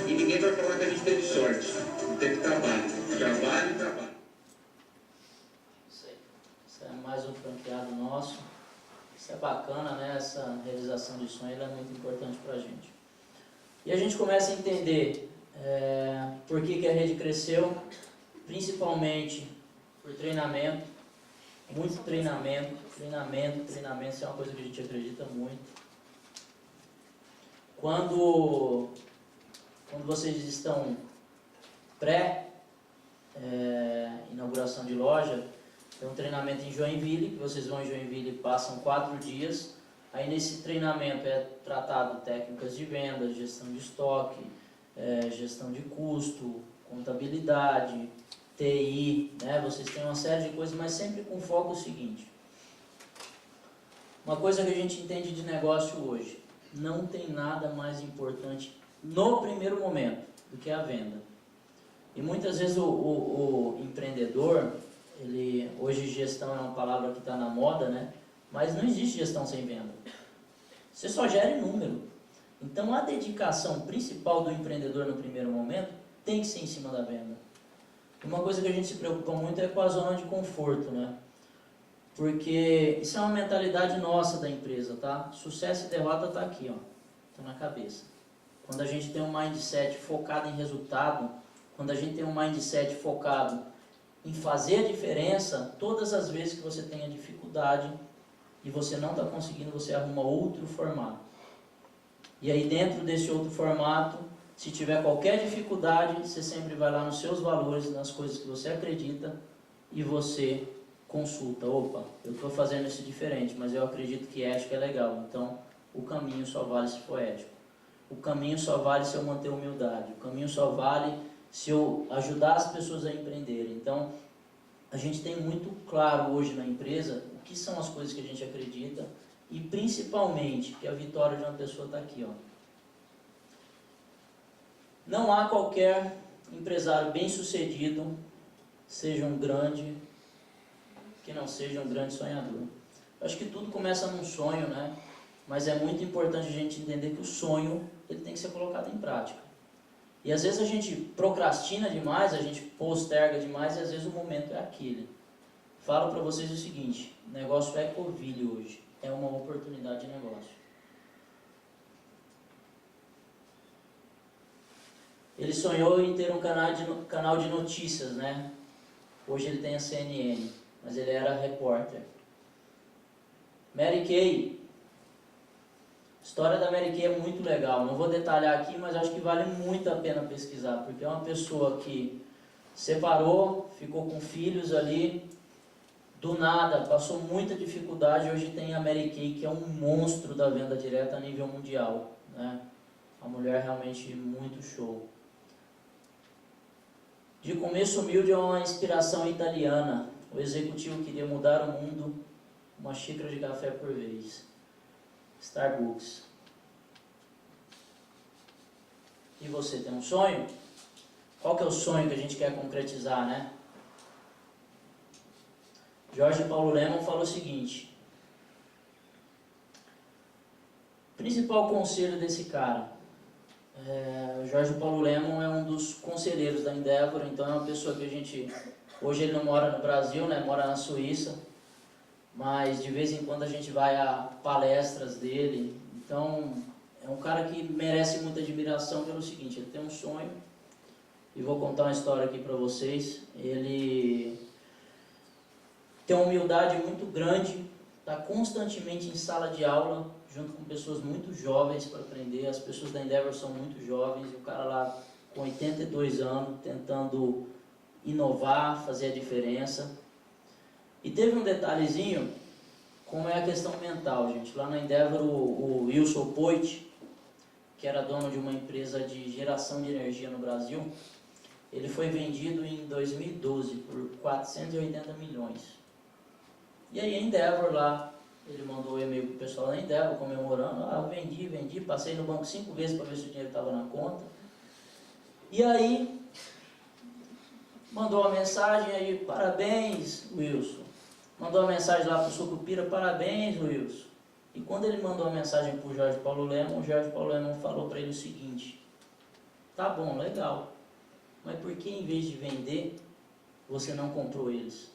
e ninguém vai falar que a gente teve sorte. Teve trabalho, trabalho e trabalho. Isso é mais um franqueado nosso. Isso é bacana, né? Essa realização de sonho ela é muito importante para a gente. E a gente começa a entender por que a rede cresceu, principalmente por treinamento, muito treinamento, isso é uma coisa que a gente acredita muito. Quando vocês estão pré-inauguração de loja, tem um treinamento em Joinville, que vocês vão em Joinville e passam 4 dias. Aí nesse treinamento é tratado técnicas de venda, gestão de estoque, gestão de custo, contabilidade, TI, né? Vocês têm uma série de coisas, mas sempre com foco o seguinte. Uma coisa que a gente entende de negócio hoje, não tem nada mais importante no primeiro momento do que a venda. E muitas vezes o empreendedor, hoje gestão é uma palavra que está na moda, né? Mas não existe gestão sem venda. Você só gera número. Então a dedicação principal do empreendedor no primeiro momento tem que ser em cima da venda. Uma coisa que a gente se preocupa muito é com a zona de conforto, né? Porque isso é uma mentalidade nossa da empresa, tá? Sucesso e derrota está aqui, ó. Está na cabeça. quando a gente tem um mindset focado em resultado, quando a gente tem um mindset focado em fazer a diferença, todas as vezes que você tenha dificuldade e você não está conseguindo, você arruma outro formato. E aí dentro desse outro formato, se tiver qualquer dificuldade, você sempre vai lá nos seus valores, nas coisas que você acredita e você consulta. Opa, eu estou fazendo isso diferente, mas eu acredito que ética é legal. Então, o caminho só vale se for ético. O caminho só vale se eu manter humildade. O caminho só vale se eu ajudar as pessoas a empreenderem. Então, a gente tem muito claro hoje na empresa o que são as coisas que a gente acredita e principalmente que a vitória de uma pessoa está aqui, ó. Não há qualquer empresário bem-sucedido, seja um grande, que não seja um grande sonhador. Eu acho que tudo começa num sonho, né? Mas é muito importante a gente entender que o sonho ele tem que ser colocado em prática. E às vezes a gente procrastina demais, a gente posterga demais e às vezes o momento é aquele. Falo para vocês o seguinte, o negócio é Ecoville hoje, é uma oportunidade de negócio. Ele sonhou em ter um canal de notícias, né? Hoje ele tem a CNN, mas ele era repórter. Mary Kay. A história da Mary Kay é muito legal. Não vou detalhar aqui, mas acho que vale muito a pena pesquisar, porque é uma pessoa que separou, ficou com filhos ali, do nada, passou muita dificuldade. Hoje tem a Mary Kay, que é um monstro da venda direta a nível mundial, né? A mulher realmente muito show. De começo humilde é uma inspiração italiana. O executivo queria mudar o mundo, uma xícara de café por vez. Starbucks. E você tem um sonho? Qual que é o sonho que a gente quer concretizar, né? Jorge Paulo Lemann falou o seguinte: principal conselho desse cara. O Jorge Paulo Lemann é um dos conselheiros da Endeavor, então é uma pessoa que a gente... Hoje ele não mora no Brasil, né? Mora na Suíça, mas de vez em quando a gente vai a palestras dele. Então é um cara que merece muita admiração pelo seguinte: ele tem um sonho, e vou contar uma história aqui para vocês. Ele tem uma humildade muito grande, está constantemente em sala de aula, junto com pessoas muito jovens para aprender. As pessoas da Endeavor são muito jovens, e o cara lá com 82 anos, tentando inovar, fazer a diferença. E teve um detalhezinho, como é a questão mental, gente. Lá na Endeavor, o Wilson Poit, que era dono de uma empresa de geração de energia no Brasil, ele foi vendido em 2012 por 480 milhões. E aí a Endeavor lá, ele mandou um e-mail pro pessoal da Endeavor comemorando: ah, vendi, passei no banco 5 vezes para ver se o dinheiro estava na conta. E aí, mandou uma mensagem aí: parabéns, Wilson. Mandou uma mensagem lá pro Sucupira: parabéns, Wilson. E quando ele mandou a mensagem pro Jorge Paulo Lemann, o Jorge Paulo Lemann falou para ele o seguinte: tá bom, legal, mas por que em vez de vender, você não comprou eles?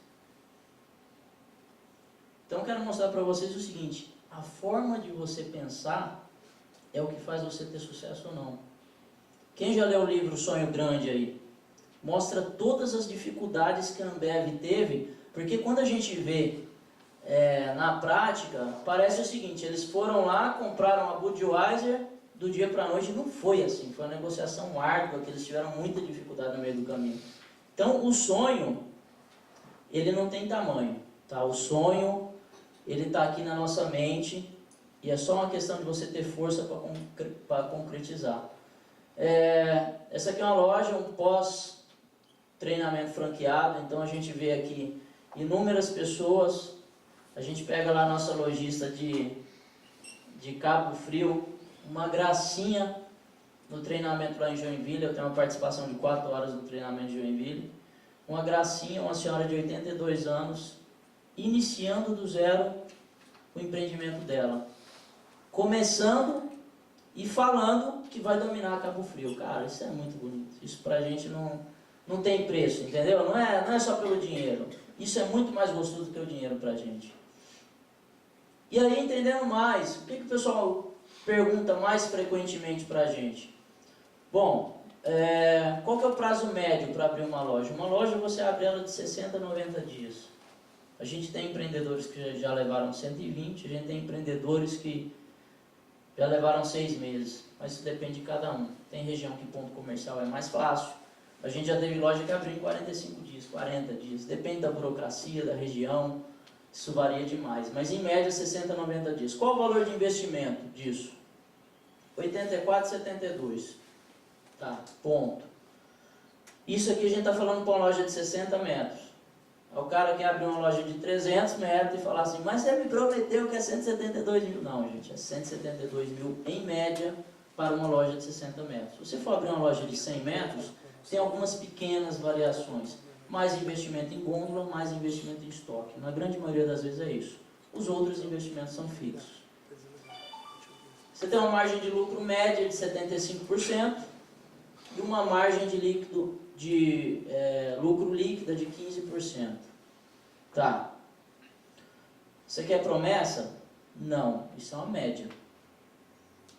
Então eu quero mostrar para vocês o seguinte: a forma de você pensar é o que faz você ter sucesso ou não. Quem já leu o livro Sonho Grande aí? Mostra todas as dificuldades que a Ambev teve, porque quando a gente vê na prática, parece o seguinte: eles foram lá, compraram a Budweiser, do dia para a noite. Não foi assim, foi uma negociação árdua, que eles tiveram muita dificuldade no meio do caminho. Então o sonho, ele não tem tamanho, tá? O sonho, ele está aqui na nossa mente, e é só uma questão de você ter força para concretizar. Essa aqui é uma loja, um pós-treinamento franqueado. Então a gente vê aqui inúmeras pessoas. A gente pega lá a nossa lojista de Cabo Frio, uma gracinha no treinamento lá em Joinville. Eu tenho uma participação de 4 horas no treinamento de Joinville. Uma gracinha, uma senhora de 82 anos, iniciando do zero o empreendimento dela, começando e falando que vai dominar Cabo Frio. Cara, isso é muito bonito. Isso pra gente não tem preço, entendeu? Não é só pelo dinheiro. Isso é muito mais gostoso do que o dinheiro pra gente. E aí, entendendo mais, o que o pessoal pergunta mais frequentemente pra gente? Bom, qual que é o prazo médio para abrir uma loja? Uma loja você abre ela de 60 a 90 dias. A gente tem empreendedores que já levaram 120, a gente tem empreendedores que já levaram 6 meses, mas isso depende de cada um. Tem região que ponto comercial é mais fácil. A gente já teve loja que abriu em 45 dias, 40 dias. Depende da burocracia, da região, isso varia demais. Mas em média 60 a 90 dias. Qual o valor de investimento disso? 84,72. Tá, ponto. Isso aqui a gente está falando para uma loja de 60 metros. O cara quer abrir uma loja de 300 metros e falar assim, mas você me prometeu que é 172 mil. Não, gente, é 172 mil em média para uma loja de 60 metros. Se você for abrir uma loja de 100 metros, tem algumas pequenas variações. Mais investimento em gôndola, mais investimento em estoque. Na grande maioria das vezes é isso. Os outros investimentos são fixos. Você tem uma margem de lucro média de 75% e uma margem de lucro líquida de 15%. Tá. Você quer promessa? Não. Isso é uma média.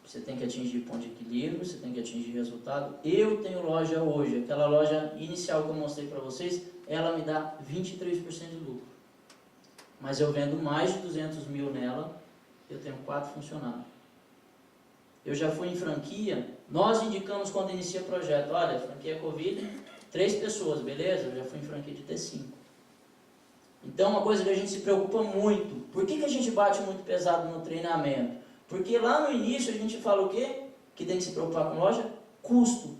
Você tem que atingir ponto de equilíbrio, você tem que atingir resultado. Eu tenho loja hoje, aquela loja inicial que eu mostrei para vocês, ela me dá 23% de lucro. Mas eu vendo mais de 200 mil nela, eu tenho 4 funcionários. Eu já fui em franquia, nós indicamos quando inicia projeto, olha, franquia Covid, 3 pessoas, beleza? Eu já fui em franquia de ter 5. Então, uma coisa que a gente se preocupa muito, por que a gente bate muito pesado no treinamento? Porque lá no início a gente fala o quê? Que tem que se preocupar com loja? Custo.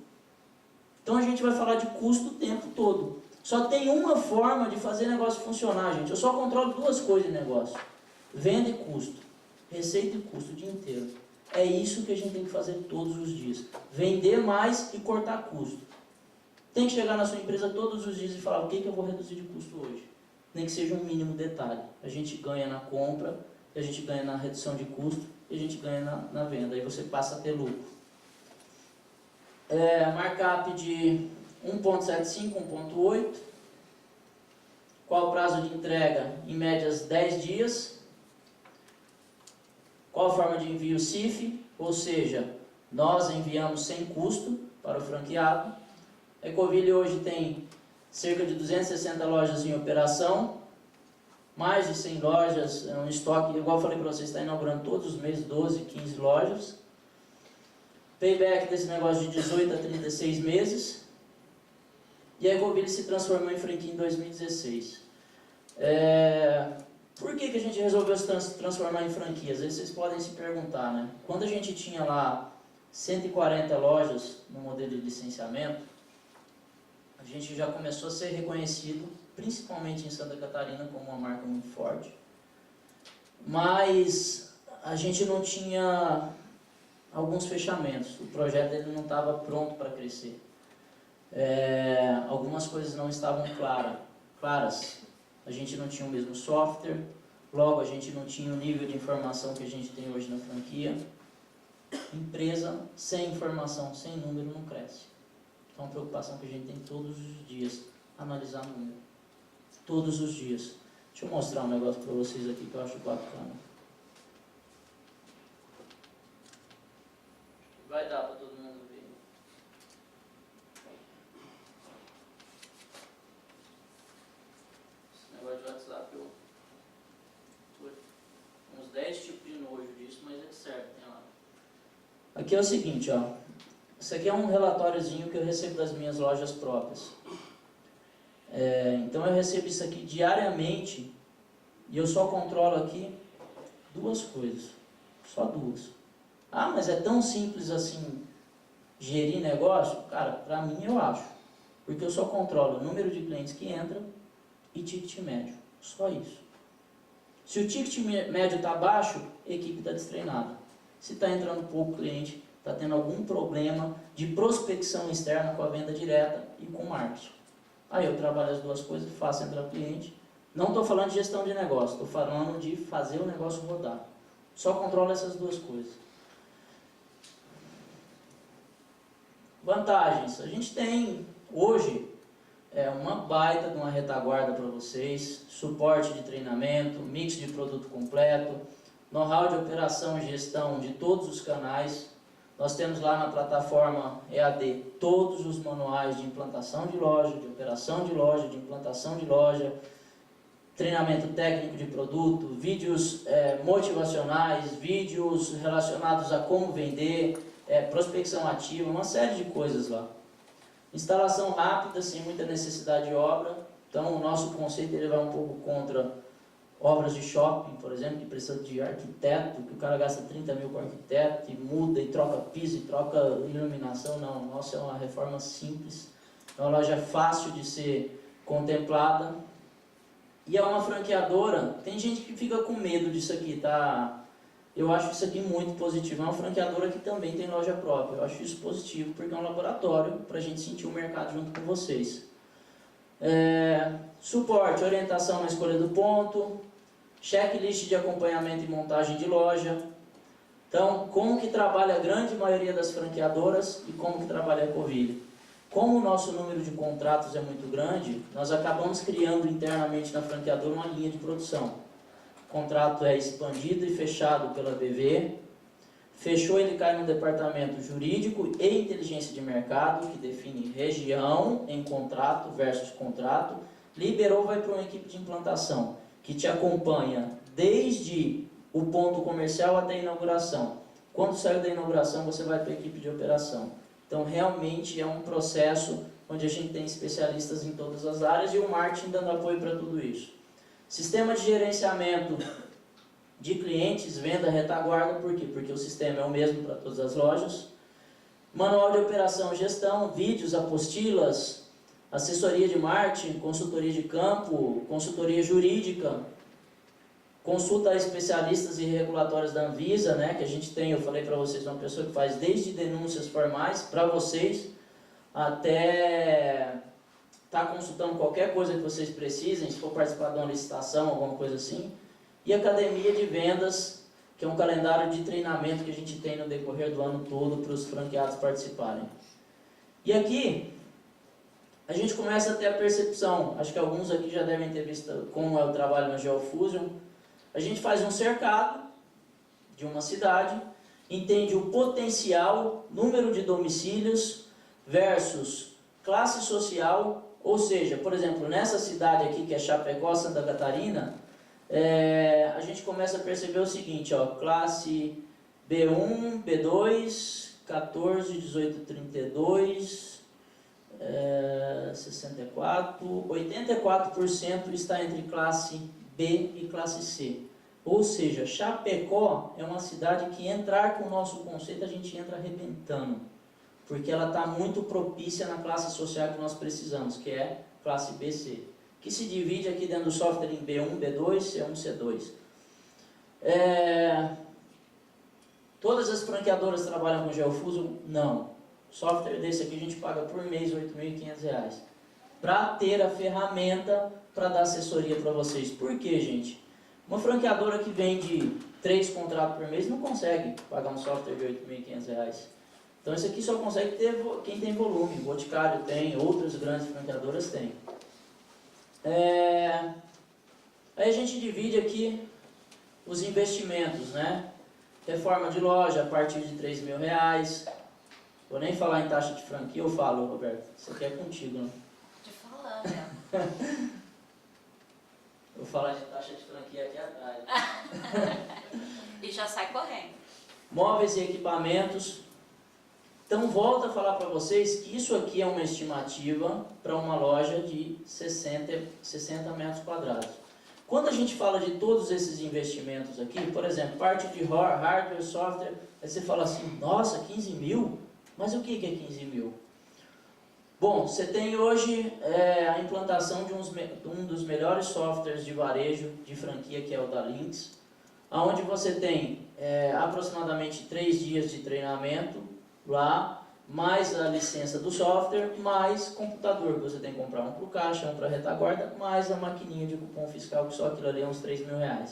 Então a gente vai falar de custo o tempo todo. Só tem uma forma de fazer negócio funcionar, gente. Eu só controlo 2 coisas em negócio. Venda e custo. Receita e custo o dia inteiro. É isso que a gente tem que fazer todos os dias. Vender mais e cortar custo. Tem que chegar na sua empresa todos os dias e falar o que eu vou reduzir de custo hoje. Nem que seja um mínimo detalhe. A gente ganha na compra, a gente ganha na redução de custo e a gente ganha na venda. Aí você passa a ter lucro. Markup de 1.75, 1.8. Qual o prazo de entrega? Em médias 10 dias. Qual a forma de envio CIF? Ou seja, nós enviamos sem custo para o franqueado. A Ecoville hoje tem cerca de 260 lojas em operação, mais de 100 lojas, um estoque, igual eu falei para vocês, está inaugurando todos os meses 12, 15 lojas. Payback desse negócio de 18 a 36 meses. E a Ecoville se transformou em franquia em 2016. Por que a gente resolveu se transformar em franquia? Às vezes vocês podem se perguntar, né? Quando a gente tinha lá 140 lojas no modelo de licenciamento, a gente já começou a ser reconhecido, principalmente em Santa Catarina, como uma marca muito forte. Mas a gente não tinha alguns fechamentos. O projeto ele não estava pronto para crescer. Algumas coisas não estavam claras. A gente não tinha o mesmo software, logo a gente não tinha o nível de informação que a gente tem hoje na franquia. Empresa sem informação, sem número, não cresce. Então, é uma preocupação que a gente tem todos os dias, analisar número. Todos os dias. Deixa eu mostrar um negócio para vocês aqui que eu acho bacana. Vai dar para todo mundo ver. Esse negócio de WhatsApp, eu uns 10 tipos de nojo disso, mas ele serve, tem lá. Aqui é o seguinte, ó. Isso aqui é um relatóriozinho que eu recebo das minhas lojas próprias. Então eu recebo isso aqui diariamente e eu só controlo aqui 2 coisas. Só 2. Ah, mas é tão simples assim gerir negócio? Cara, pra mim eu acho. Porque eu só controlo o número de clientes que entram e ticket médio. Só isso. Se o ticket médio está baixo, a equipe está destreinada. Se está entrando pouco cliente, está tendo algum problema de prospecção externa com a venda direta e com o marketing. Aí eu trabalho as 2 coisas, faço entrar cliente. Não estou falando de gestão de negócio, estou falando de fazer o negócio rodar. Só controlo essas 2 coisas. Vantagens. A gente tem hoje uma baita de uma retaguarda para vocês, suporte de treinamento, mix de produto completo, know-how de operação e gestão de todos os canais. Nós temos lá na plataforma EAD todos os manuais de implantação de loja, de operação de loja, de implantação de loja, treinamento técnico de produto, vídeos motivacionais, vídeos relacionados a como vender, prospecção ativa, uma série de coisas lá. Instalação rápida, sem muita necessidade de obra. Então o nosso conceito ele vai um pouco contra obras de shopping, por exemplo, que precisa de arquiteto, que o cara gasta 30 mil com arquiteto, e muda, e troca piso, e troca iluminação. Não, o nosso é uma reforma simples, é uma loja fácil de ser contemplada, e é uma franqueadora. Tem gente que fica com medo disso aqui, tá? Eu acho isso aqui muito positivo. É uma franqueadora que também tem loja própria. Eu acho isso positivo, porque é um laboratório para a gente sentir o mercado junto com vocês. Suporte, orientação na escolha do ponto, checklist de acompanhamento e montagem de loja. Então, como que trabalha a grande maioria das franqueadoras e como que trabalha a Ecoville? Como o nosso número de contratos é muito grande, nós acabamos criando internamente na franqueadora uma linha de produção. O contrato é expandido e fechado pela BV. Fechou, ele cai no departamento jurídico e inteligência de mercado, que define região em contrato versus contrato. Liberou, vai para uma equipe de implantação, que te acompanha desde o ponto comercial até a inauguração. Quando saiu da inauguração, você vai para a equipe de operação. Então, realmente é um processo onde a gente tem especialistas em todas as áreas e o marketing dando apoio para tudo isso. Sistema de gerenciamento de clientes, venda, retaguarda, por quê? Porque o sistema é o mesmo para todas as lojas. Manual de operação e gestão, vídeos, apostilas, assessoria de marketing, consultoria de campo, consultoria jurídica, consulta a especialistas e regulatórios da Anvisa, né, que a gente tem, eu falei para vocês, uma pessoa que faz desde denúncias formais para vocês, até tá consultando qualquer coisa que vocês precisem, se for participar de uma licitação, alguma coisa assim. E academia de vendas, que é um calendário de treinamento que a gente tem no decorrer do ano todo para os franqueados participarem. E aqui, a gente começa a ter a percepção, acho que alguns aqui já devem ter visto como é o trabalho na Geofusion. A gente faz um cercado de uma cidade, entende o potencial, número de domicílios versus classe social, ou seja, por exemplo, nessa cidade aqui que é Chapecó, Santa Catarina, a gente começa a perceber o seguinte, ó, classe B1, B2, 14, 18, 32, 64, 84% está entre classe B e classe C. Ou seja, Chapecó é uma cidade que entrar com o nosso conceito a gente entra arrebentando, porque ela está muito propícia na classe social que nós precisamos, que é classe BC, que se divide aqui dentro do software em B1, B2, C1, C2. Todas as franqueadoras trabalham com Geofusion? Não. Software desse aqui a gente paga por mês R$ 8.500 para ter a ferramenta para dar assessoria para vocês. Por quê, gente? Uma franqueadora que vende 3 contratos por mês não consegue pagar um software de R$ 8.500. Então isso aqui só consegue ter quem tem volume. O Boticário tem, outras grandes franqueadoras têm. Aí a gente divide aqui os investimentos, né? Reforma de loja a partir de R$ 3.000. Vou nem falar em taxa de franquia, eu falo, Roberto. Isso aqui é contigo, né? Tô falando, né? Vou falar de taxa de franquia aqui atrás. E já sai correndo. Móveis e equipamentos. Então, volto a falar para vocês que isso aqui é uma estimativa para uma loja de 60 metros quadrados. Quando a gente fala de todos esses investimentos aqui, por exemplo, parte de hardware, software, aí você fala assim, nossa, 15 mil? Mas o que é 15 mil? Bom, você tem hoje a implantação de um dos melhores softwares de varejo de franquia, que é o da Lynx, onde você tem aproximadamente 3 dias de treinamento lá, mais a licença do software, mais computador, que você tem que comprar um para o caixa, um para a retaguarda, mais a maquininha de cupom fiscal, que só aquilo ali é uns R$ 3.000.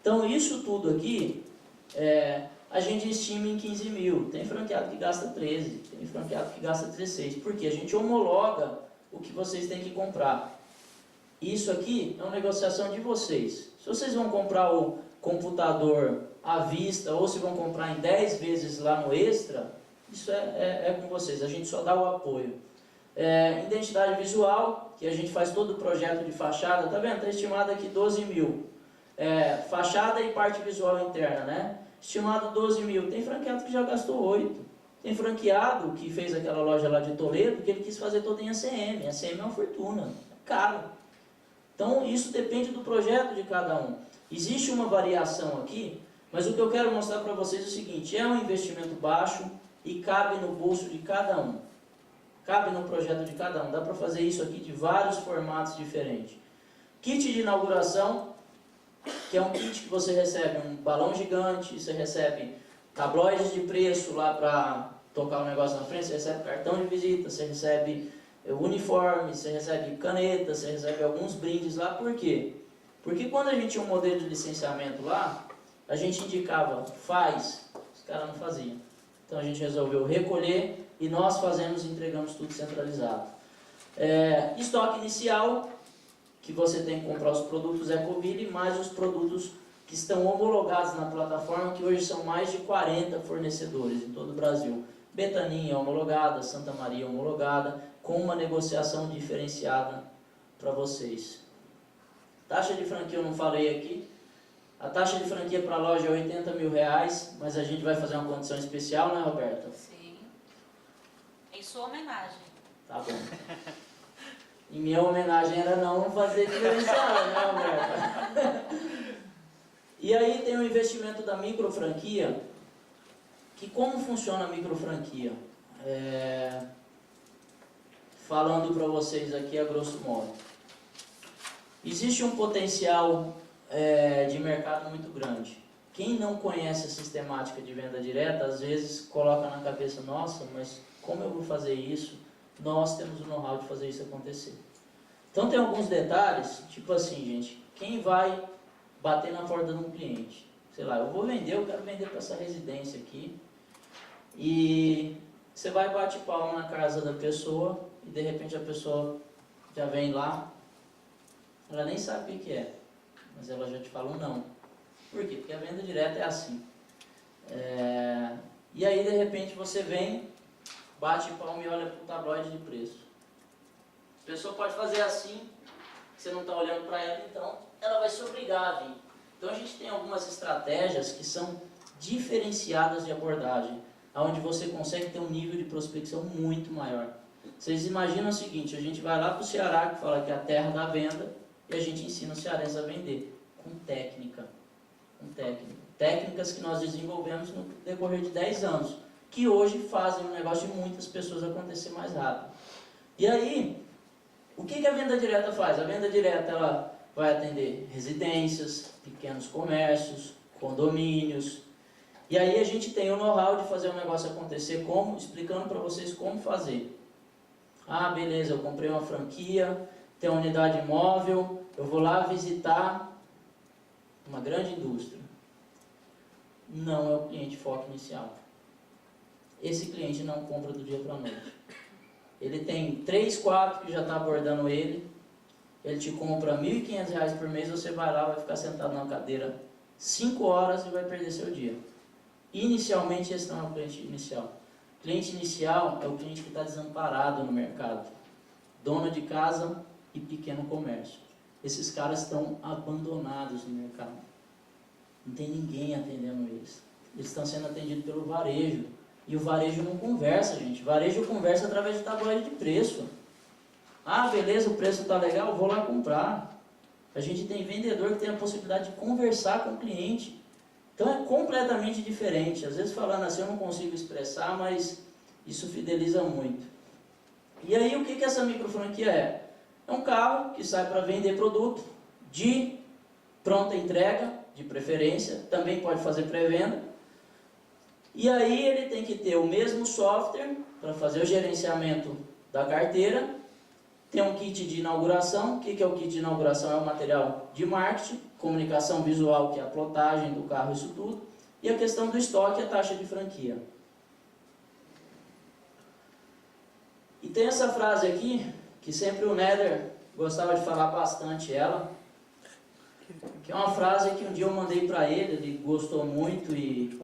Então, isso tudo aqui, a gente estima em 15 mil. Tem franqueado que gasta 13, tem franqueado que gasta 16, porque a gente homologa o que vocês têm que comprar. Isso aqui é uma negociação de vocês. Se vocês vão comprar o computador à vista ou se vão comprar em 10 vezes lá no Extra, isso é com vocês, a gente só dá o apoio. Identidade visual, que a gente faz todo o projeto de fachada, tá vendo? Está estimado aqui 12 mil. Fachada e parte visual interna, né? Estimado 12 mil. Tem franqueado que já gastou 8. Tem franqueado que fez aquela loja lá de Toledo, que ele quis fazer toda em ACM. ACM é uma fortuna, é caro. Então isso depende do projeto de cada um. Existe uma variação aqui, mas o que eu quero mostrar para vocês é o seguinte, é um investimento baixo e cabe no bolso de cada um. Cabe no projeto de cada um. Dá para fazer isso aqui de vários formatos diferentes. Kit de inauguração, que é um kit que você recebe um balão gigante, você recebe tabloides de preço lá para tocar o negócio na frente, você recebe cartão de visita, você recebe uniforme, você recebe caneta, você recebe alguns brindes lá. Por quê? Porque quando a gente tinha um modelo de licenciamento lá, a gente indicava, faz, os caras não faziam. Então a gente resolveu recolher e nós fazemos e entregamos tudo centralizado. Estoque inicial, que você tem que comprar os produtos Ecoville, mais os produtos que estão homologados na plataforma, que hoje são mais de 40 fornecedores em todo o Brasil. Betaninha homologada, Santa Maria homologada, com uma negociação diferenciada para vocês. Taxa de franquia eu não falei aqui. A taxa de franquia para a loja é R$80 mil, mas a gente vai fazer uma condição especial, né, Roberta? Sim. Em sua homenagem. Tá bom. E minha homenagem era não fazer diferencial, né, Roberta? E aí tem o investimento da microfranquia, que como funciona a microfranquia? Falando para vocês aqui a grosso modo. Existe um potencial de mercado muito grande. Quem não conhece a sistemática de venda direta, às vezes coloca na cabeça, nossa, mas como eu vou fazer isso? Nós temos o know-how de fazer isso acontecer. Então tem alguns detalhes, tipo assim, gente, quem vai bater na porta de um cliente? Sei lá, eu vou vender, eu quero vender para essa residência aqui. E você vai bate palma na casa da pessoa e de repente a pessoa já vem lá, ela nem sabe o que é, mas ela já te fala um não. Por quê? Porque a venda direta é assim. E aí de repente você vem, bate palma e olha para o tabloide de preço. A pessoa pode fazer assim, você não está olhando para ela, então ela vai se obrigar a vir. Então a gente tem algumas estratégias que são diferenciadas de abordagem, onde você consegue ter um nível de prospecção muito maior. Vocês imaginam o seguinte, a gente vai lá para o Ceará, que fala que é a terra da venda, e a gente ensina os cearenses a vender, com técnica. Técnicas que nós desenvolvemos no decorrer de 10 anos, que hoje fazem o negócio de muitas pessoas acontecer mais rápido. E aí, o que a venda direta faz? A venda direta ela vai atender residências, pequenos comércios, condomínios. E aí a gente tem o know-how de fazer o negócio acontecer como? Explicando para vocês como fazer. Ah, beleza, eu comprei uma franquia, tem uma unidade móvel, eu vou lá visitar uma grande indústria. Não é o cliente foco inicial. Esse cliente não compra do dia para a noite. Ele tem 3, 4 que já está abordando ele te compra R$ 1.500 por mês, você vai lá, vai ficar sentado na cadeira 5 horas e vai perder seu dia. Inicialmente, esse não é o cliente inicial. O cliente inicial é o cliente que está desamparado no mercado. Dona de casa e pequeno comércio. Esses caras estão abandonados no mercado. Não tem ninguém atendendo eles. Eles estão sendo atendidos pelo varejo. E o varejo não conversa, gente. O varejo conversa através de tabloide de preço. Ah, beleza, o preço está legal, vou lá comprar. A gente tem vendedor que tem a possibilidade de conversar com o cliente. Então é completamente diferente. Às vezes falando assim eu não consigo expressar, mas isso fideliza muito. E aí o que essa microfranquia é? É um carro que sai para vender produto de pronta entrega, de preferência, também pode fazer pré-venda. E aí ele tem que ter o mesmo software para fazer o gerenciamento da carteira. Tem um kit de inauguração. O que é o kit de inauguração? É o material de marketing, comunicação visual, que é a plotagem do carro, isso tudo. E a questão do estoque e a taxa de franquia. E tem essa frase aqui, que sempre o Nether gostava de falar bastante ela, Que é uma frase que um dia eu mandei para ele gostou muito e